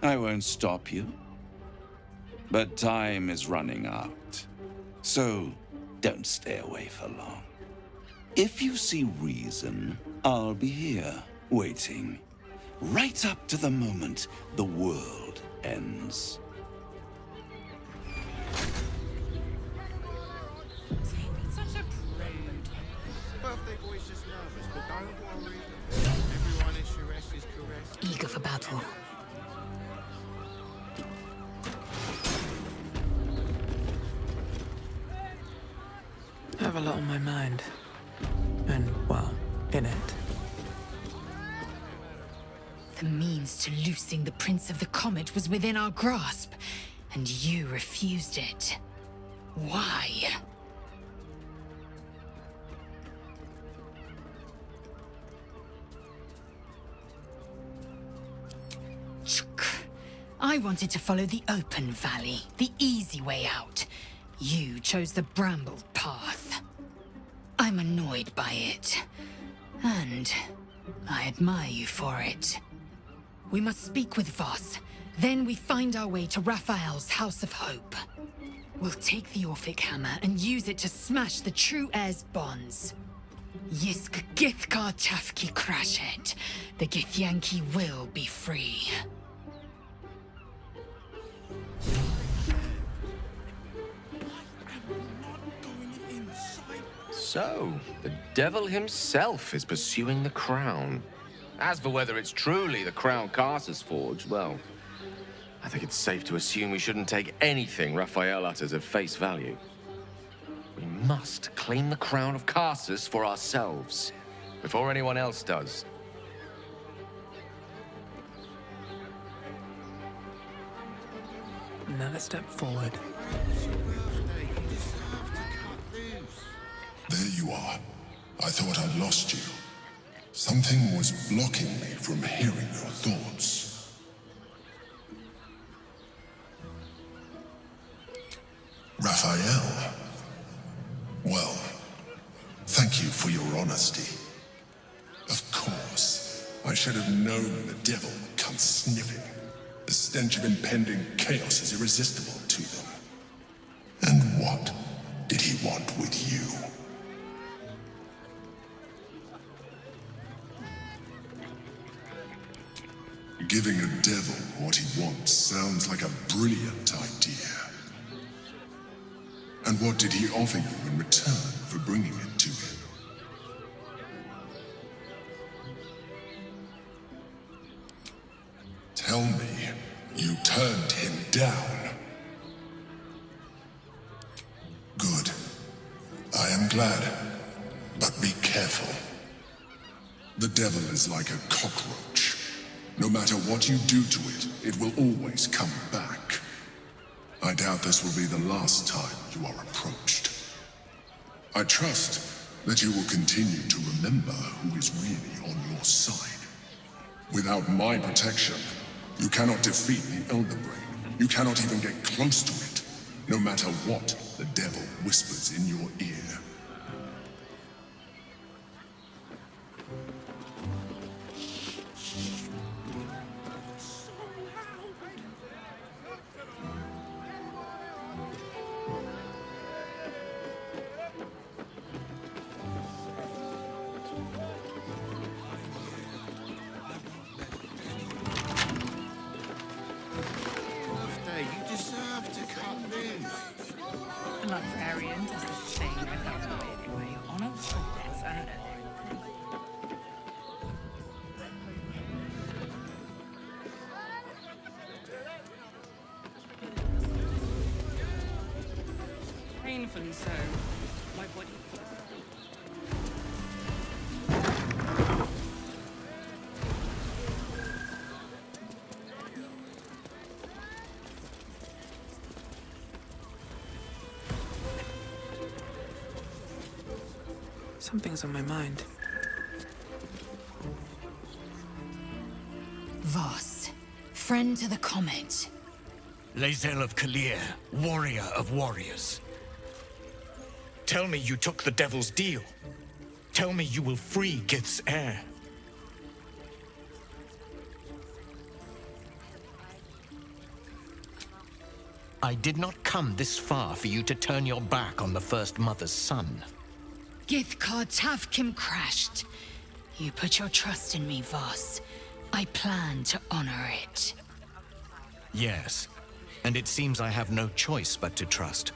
I won't stop you. But time is running out. So don't stay away for long. If you see reason, I'll be here, waiting, right up to the moment the world ends. Such a prude. Birthday boy's just nervous, but don't worry. Everyone is Sharess is caressed. Eager for battle. I have a lot on my mind. And, well, in it. The means to loosing the Prince of the Comet was within our grasp, and you refused it. Why? I wanted to follow the open valley, the easy way out. You chose the brambled path. I'm annoyed by it, and I admire you for it. We must speak with Voss, then we find our way to Raphael's House of Hope. We'll take the Orphic Hammer and use it to smash the true heir's bonds. Yisk Githkar Tafki Crashet, the Githyanki will be free. So, the devil himself is pursuing the crown. As for whether it's truly the crown Carsus forged, well, I think it's safe to assume we shouldn't take anything Raphael utters at face value. We must claim the crown of Carsus for ourselves, before anyone else does. Another step forward. There you are. I thought I'd lost you. Something was blocking me from hearing your thoughts. Raphael. Well, thank you for your honesty. Of course, I should have known the devil would come sniffing. The stench of impending chaos is irresistible to them. And what did he want with you? Giving a devil what he wants sounds like a brilliant idea. And what did he offer you in return for bringing it to him? Tell me, you turned him down. Good. I am glad. But be careful. The devil is like a cockroach. No matter what you do to it, it will always come back. I doubt this will be the last time you are approached. I trust that you will continue to remember who is really on your side. Without my protection, you cannot defeat the Elder Brain. You cannot even get close to it, no matter what the devil whispers in your ear. You deserve to cut loose. And like Barbarian does this thing without a bit way on a goddess and painfully so. My body. Something's on my mind. Voss, friend to the Comet. Lae'zel of Kalir, warrior of warriors. Tell me you took the devil's deal. Tell me you will free Gith's heir. I did not come this far for you to turn your back on the First Mother's son. Githkar Tavkim crashed. You put your trust in me, Voss. I plan to honor it. Yes, and it seems I have no choice but to trust.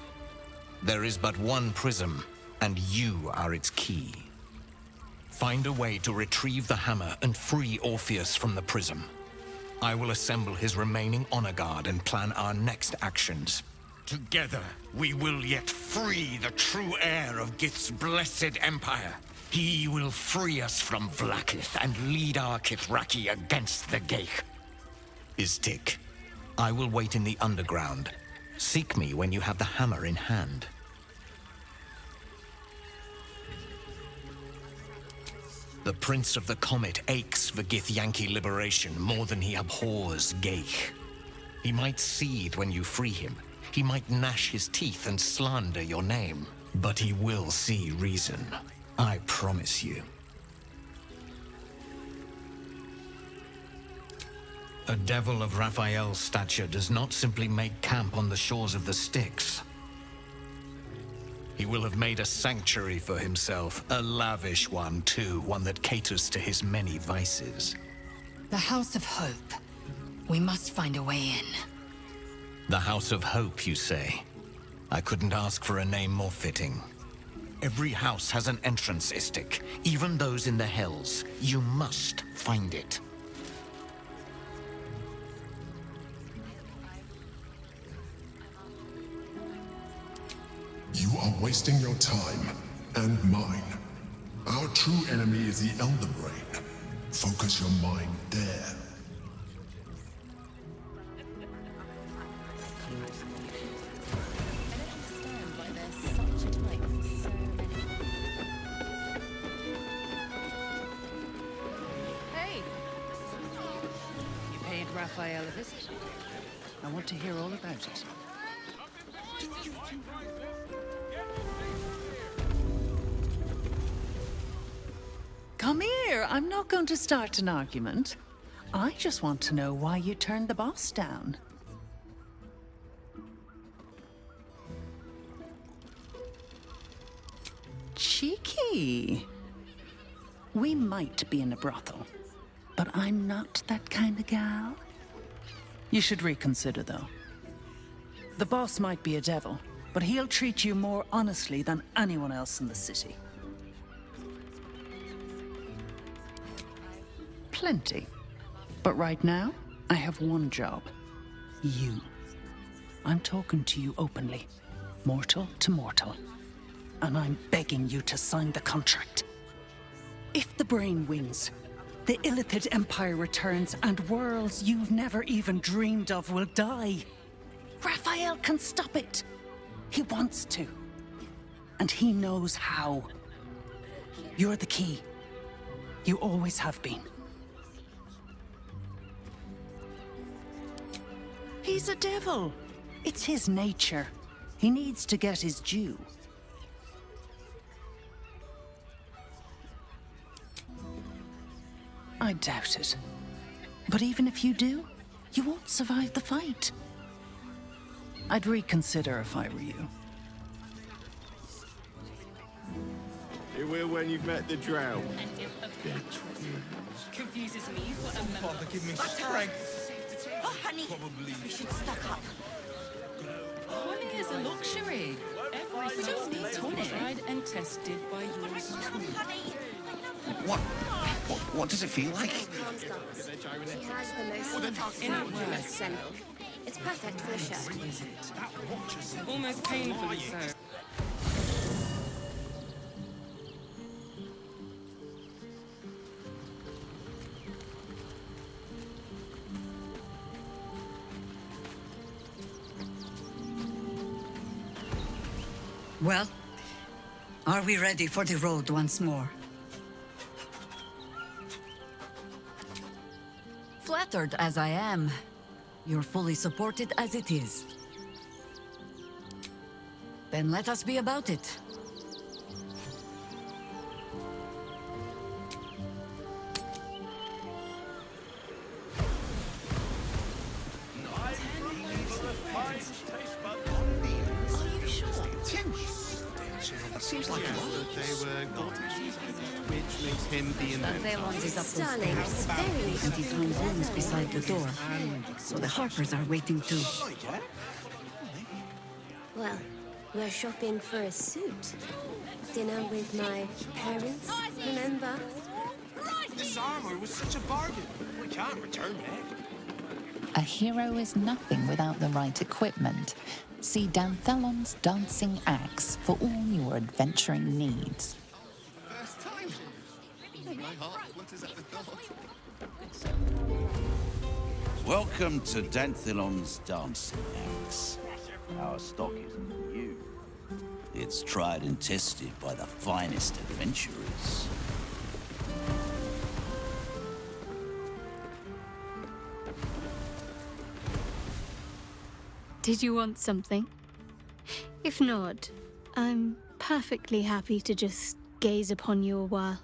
There is but one prism, and you are its key. Find a way to retrieve the hammer and free Orpheus from the prism. I will assemble his remaining honor guard and plan our next actions. Together, we will yet free the true heir of Gith's blessed empire. He will free us from Vlaakith and lead our Kithraki against the Geich. Istik, I will wait in the underground. Seek me when you have the hammer in hand. The Prince of the Comet aches for Githyanki liberation more than he abhors Geich. He might seethe when you free him. He might gnash his teeth and slander your name. But he will see reason. I promise you. A devil of Raphael's stature does not simply make camp on the shores of the Styx. He will have made a sanctuary for himself, a lavish one too, one that caters to his many vices. The House of Hope. We must find a way in. The House of Hope, you say? I couldn't ask for a name more fitting. Every house has an entrance, Istik, even those in the Hells. You must find it. You are wasting your time, and mine. Our true enemy is the Elder Brain. Focus your mind there. Hey! You paid Raphael a visit. I want to hear all about it. Come here. I'm not going to start an argument. I just want to know why you turned the boss down. Cheeky. We might be in a brothel, but I'm not that kind of gal. You should reconsider, though. The boss might be a devil, but he'll treat you more honestly than anyone else in the city. Plenty. But right now, I have one job. You. I'm talking to you openly, mortal to mortal. And I'm begging you to sign the contract. If the Brain wins, the Illithid Empire returns and worlds you've never even dreamed of will die. Raphael can stop it. He wants to. And he knows how. You're the key. You always have been. He's a devil. It's his nature. He needs to get his due. I doubt it. But even if you do, you won't survive the fight. I'd reconsider if I were you. You will when you've met the drow. And if a bitch confuses me for a member. Father, give me strength. Oh, honey, we should stock up. Honey is a luxury. Every don't need tonic. Tried and tested by yours too. What does it feel like? He has the most fabulous scent. It's perfect for a shirt. Almost painfully so. Well, are we ready for the road once more? Flattered as I am, you're fully supported as it is. Then let us be about it. Are you sure? Seems like they were gods, which makes him the inventor. is up those Darling, stairs, it's very and his home rooms beside the door. So the Harpers are waiting too. well. We're shopping for a suit. Dinner with my parents, remember? This armor was such a bargain. We can't return it. A hero is nothing without the right equipment. See Danthelon's dancing axe for all your adventuring needs. First time. My heart flutters at the thought. Welcome to Danthelon's dancing axe. Our stock isn't new. It's tried and tested by the finest adventurers. Did you want something? If not, I'm perfectly happy to just gaze upon you a while.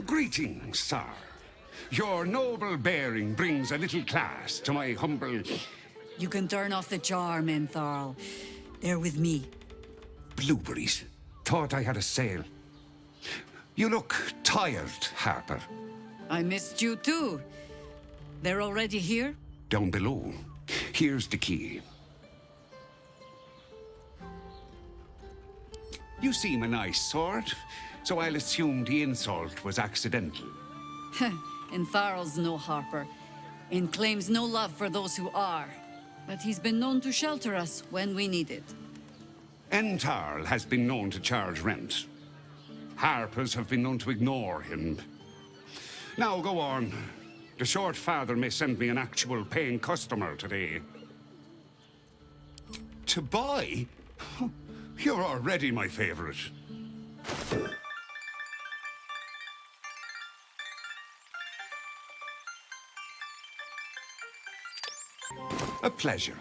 Greetings, sir. Your noble bearing brings a little class to my humble... You can turn off the charm, Entharl. They're with me. Blueberries. Thought I had a sale. You look tired, Harper. I missed you too. They're already here? Down below. Here's the key. You seem a nice sort, so I'll assume the insult was accidental. Entharl's no Harper, and claims no love for those who are. But he's been known to shelter us when we need it. Entharl has been known to charge rent. Harpers have been known to ignore him. Now go on. The short father may send me an actual paying customer today. To buy? You're already my favorite. A pleasure.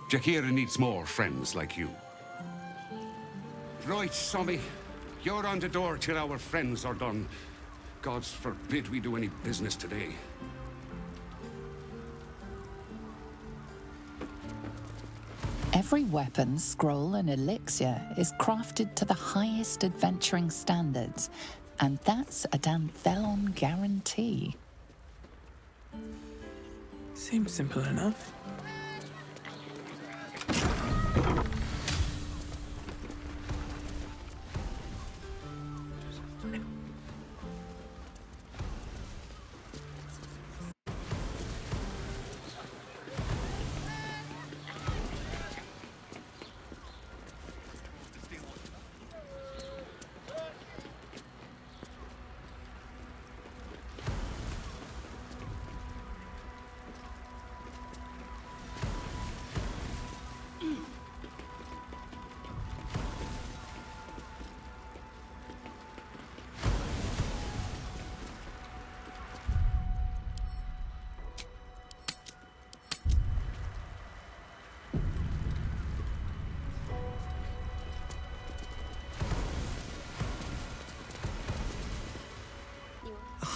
Jaheira needs more friends like you. Right, Sommy. You're on the door till our friends are done. Gods forbid we do any business today. Every weapon, scroll, and elixir is crafted to the highest adventuring standards, and that's a Danthelon guarantee. Seems simple enough.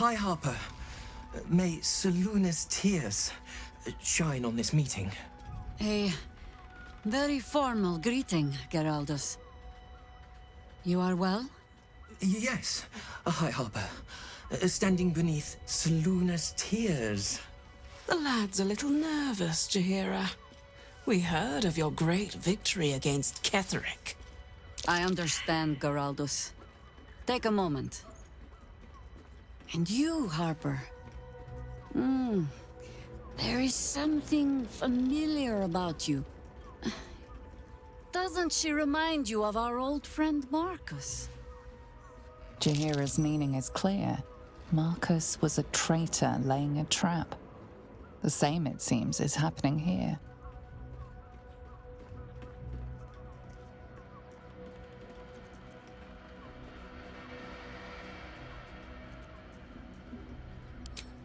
Hi, Harper. May Seluna's tears shine on this meeting. A very formal greeting, Geraldus. You are well? Yes. Hi, Harper. Standing beneath Seluna's tears. The lad's a little nervous, Jaheira. We heard of your great victory against Ketheric. I understand, Geraldus. Take a moment. And you, Harper. There is something familiar about you. Doesn't she remind you of our old friend Marcus? Jaheira's meaning is clear. Marcus was a traitor laying a trap. The same, it seems, is happening here.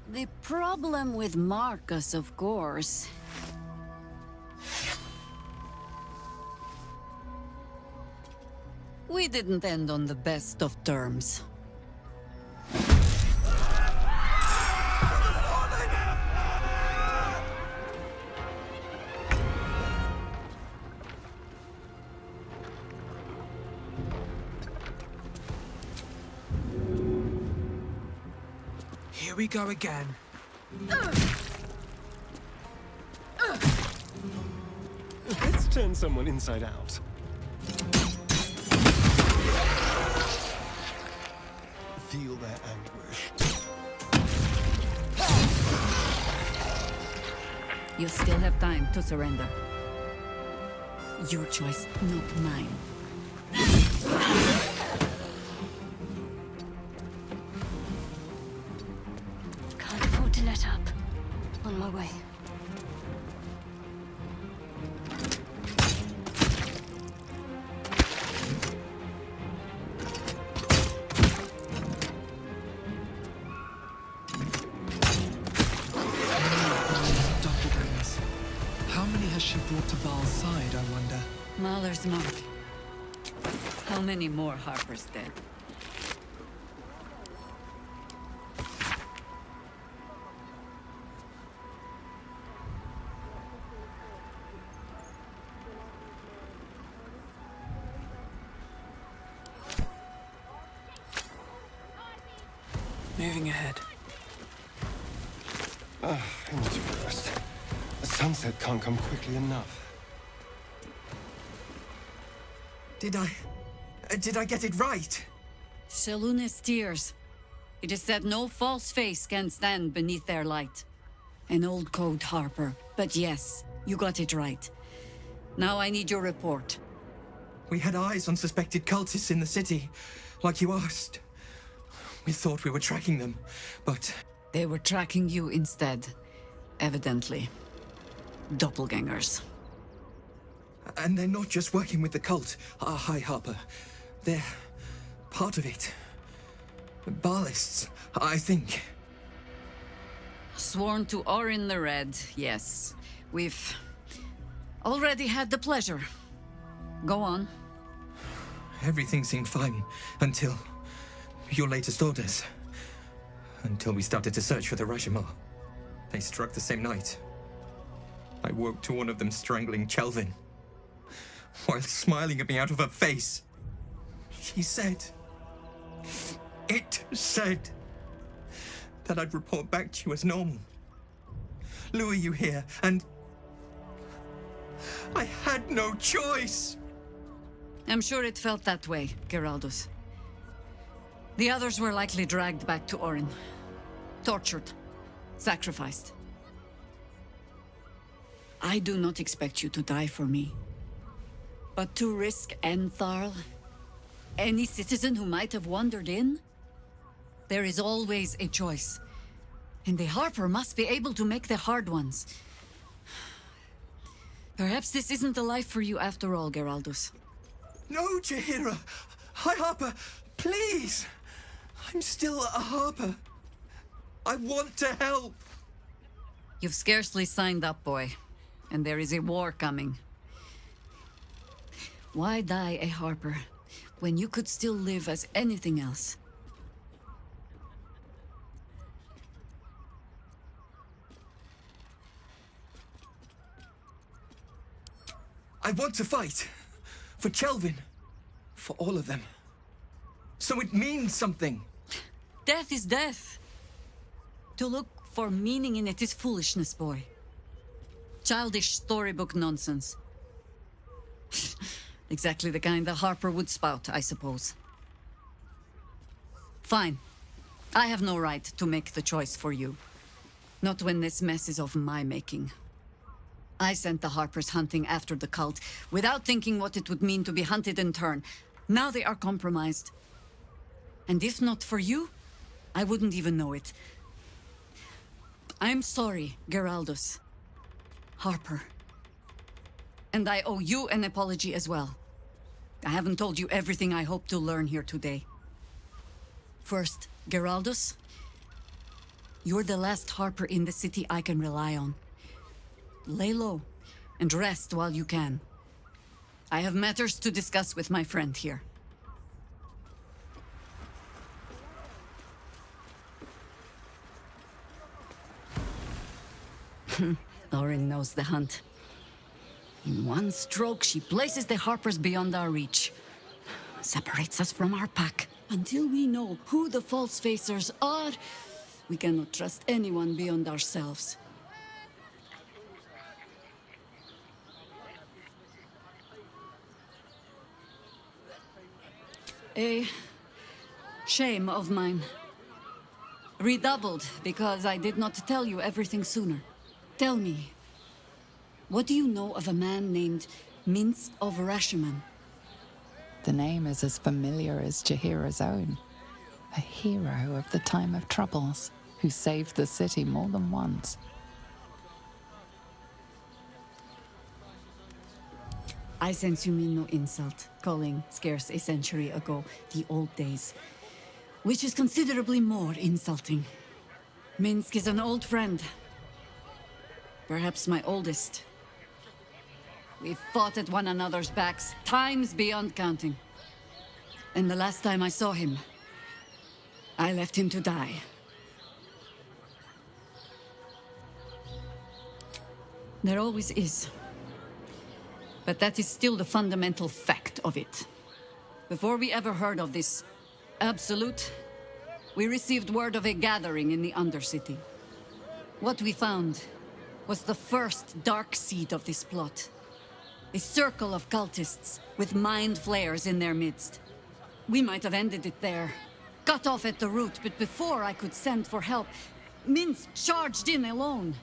The problem with Marcus, of course, We didn't end on the best of terms. Here we go again. Let's turn someone inside out. Feel their anguish. You still have time to surrender. Your choice, not mine. Can't afford to let up. On my way. Doppelgangers. How many has she brought to Baal's side, I wonder? Mahler's mark. How many more Harper's dead? Moving ahead. I need to rest. The sunset can't come quickly enough. Did I get it right? Seluna's tears. It is said no false face can stand beneath their light. An old code, Harper. But yes, you got it right. Now I need your report. We had eyes on suspected cultists in the city, like you asked. We thought we were tracking them, but... They were tracking you instead, evidently. Doppelgangers. And they're not just working with the cult, High Harper. They're part of it. Baalists, I think. Sworn to Orin the Red, yes. We've already had the pleasure. Go on. Everything seemed fine until your latest orders. Until we started to search for the Rashomar. They struck the same night. I woke to one of them strangling Chelvin, while smiling at me out of her face. She said... It said... that I'd report back to you as normal. Lure you here, and... I had no choice! I'm sure it felt that way, Geraldus. The others were likely dragged back to Orin. Tortured. Sacrificed. I do not expect you to die for me. But to risk Entharl, any citizen who might have wandered in, there is always a choice. And the Harper must be able to make the hard ones. Perhaps this isn't the life for you after all, Geraldus. No, Jaheira! High Harper, please! I'm still a Harper. I want to help! You've scarcely signed up, boy. And there is a war coming. Why die a Harper when you could still live as anything else? I want to fight. For Chelvin. For all of them. So it means something. Death is death. To look for meaning in it is foolishness, boy. Childish storybook nonsense. Exactly the kind that Harper would spout, I suppose. Fine. I have no right to make the choice for you. Not when this mess is of my making. I sent the Harpers hunting after the cult, without thinking what it would mean to be hunted in turn. Now they are compromised. And if not for you, I wouldn't even know it. I'm sorry, Geraldus. Harper. And I owe you an apology as well. I haven't told you everything I hope to learn here today. First, Geraldus, you're the last Harper in the city I can rely on. Lay low and rest while you can. I have matters to discuss with my friend here. Lauren knows the hunt. In one stroke, she places the Harpers beyond our reach. Separates us from our pack. Until we know who the false facers are, we cannot trust anyone beyond ourselves. A shame of mine. Redoubled because I did not tell you everything sooner. Tell me, what do you know of a man named Mince of Rashiman? The name is as familiar as Jaheira's own. A hero of the time of troubles, who saved the city more than once. I sense you mean no insult, calling scarce a century ago the old days, which is considerably more insulting. Minsk is an old friend. Perhaps my oldest. We've fought at one another's backs times beyond counting. And the last time I saw him, I left him to die. There always is. But that is still the fundamental fact of it. Before we ever heard of this absolute, we received word of a gathering in the Undercity. What we found was the first dark seed of this plot. A circle of cultists with mind flayers in their midst. We might have ended it there, cut off at the root, but before I could send for help, Mince charged in alone.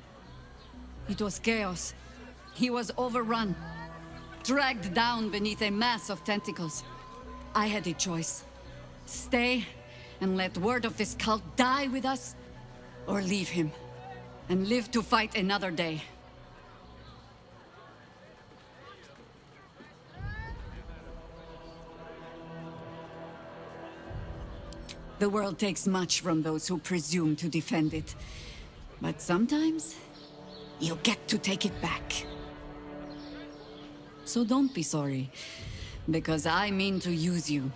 It was chaos. He was overrun, dragged down beneath a mass of tentacles. I had a choice. Stay and let word of this cult die with us, or leave him and live to fight another day. The world takes much from those who presume to defend it. But sometimes, you get to take it back. So don't be sorry, because I mean to use you,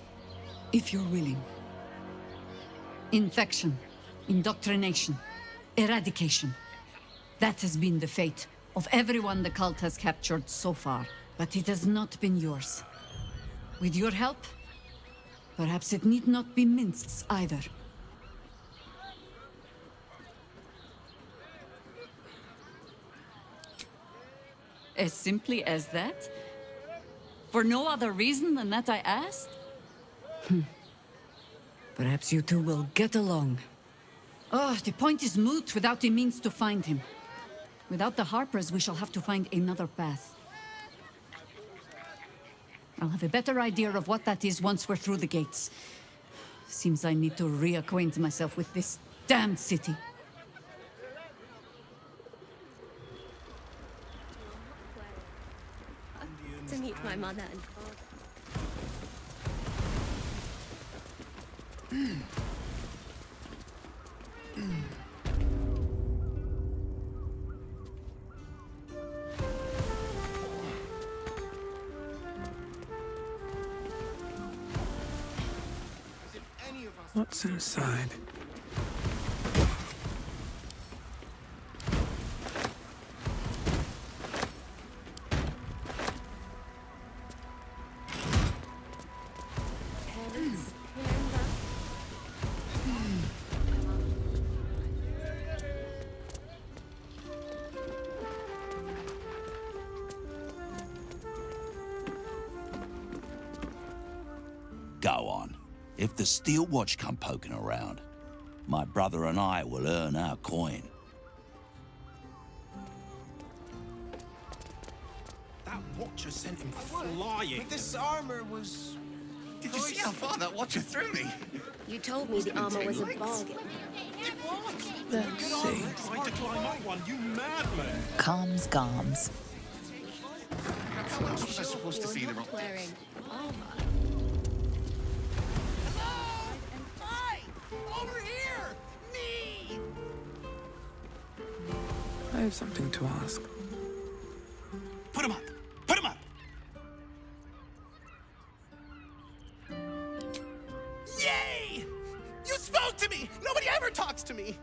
if you're willing. Infection, indoctrination, eradication. That has been the fate of everyone the cult has captured so far, but it has not been yours. With your help, perhaps it need not be Minsk's either. As simply as that? For no other reason than that I asked? Perhaps you two will get along. Oh, the point is moot without the means to find him. Without the Harpers, we shall have to find another path. I'll have a better idea of what that is once we're through the gates. Seems I need to reacquaint myself with this damned city. To meet my mother and What's inside? Go on. If the Steel Watch come poking around, my brother and I will earn our coin. that watcher sent him flying. But this armor was... Did you see how far that watcher threw me? you told me the armor was a bargain. Let's see. Tried to climb up one, you madman! Calms Garms. How else was I supposed to see the rock? Wearing armor. Over here! Me! I have something to ask. Put him up! Put him up! Yay! You spoke to me! Nobody ever talks to me!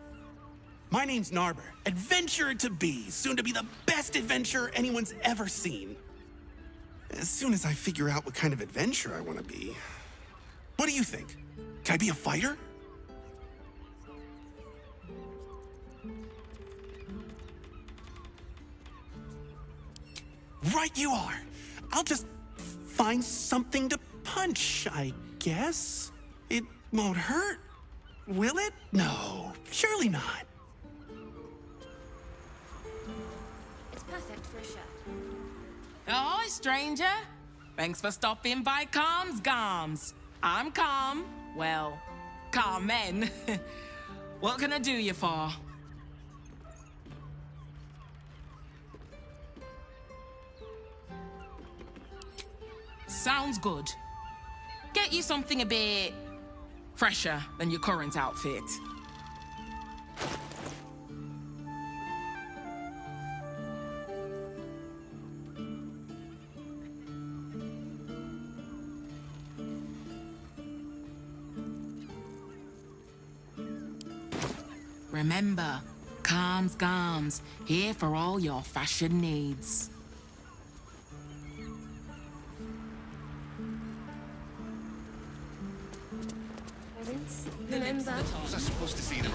My name's Narber. Adventurer to be, soon to be the best adventurer anyone's ever seen. As soon as I figure out what kind of adventurer I want to be. What do you think? Can I be a fighter? Right you are. I'll just find something to punch, I guess. It won't hurt, will it? No, surely not. It's perfect for a shirt. Ahoy, stranger. Thanks for stopping by Calm's Garms. I'm Calm. Well, Carmen. What can I do you for? Sounds good. Get you something a bit fresher than your current outfit. Remember, Calm's Garms, here for all your fashion needs. Remember? Was I supposed to see the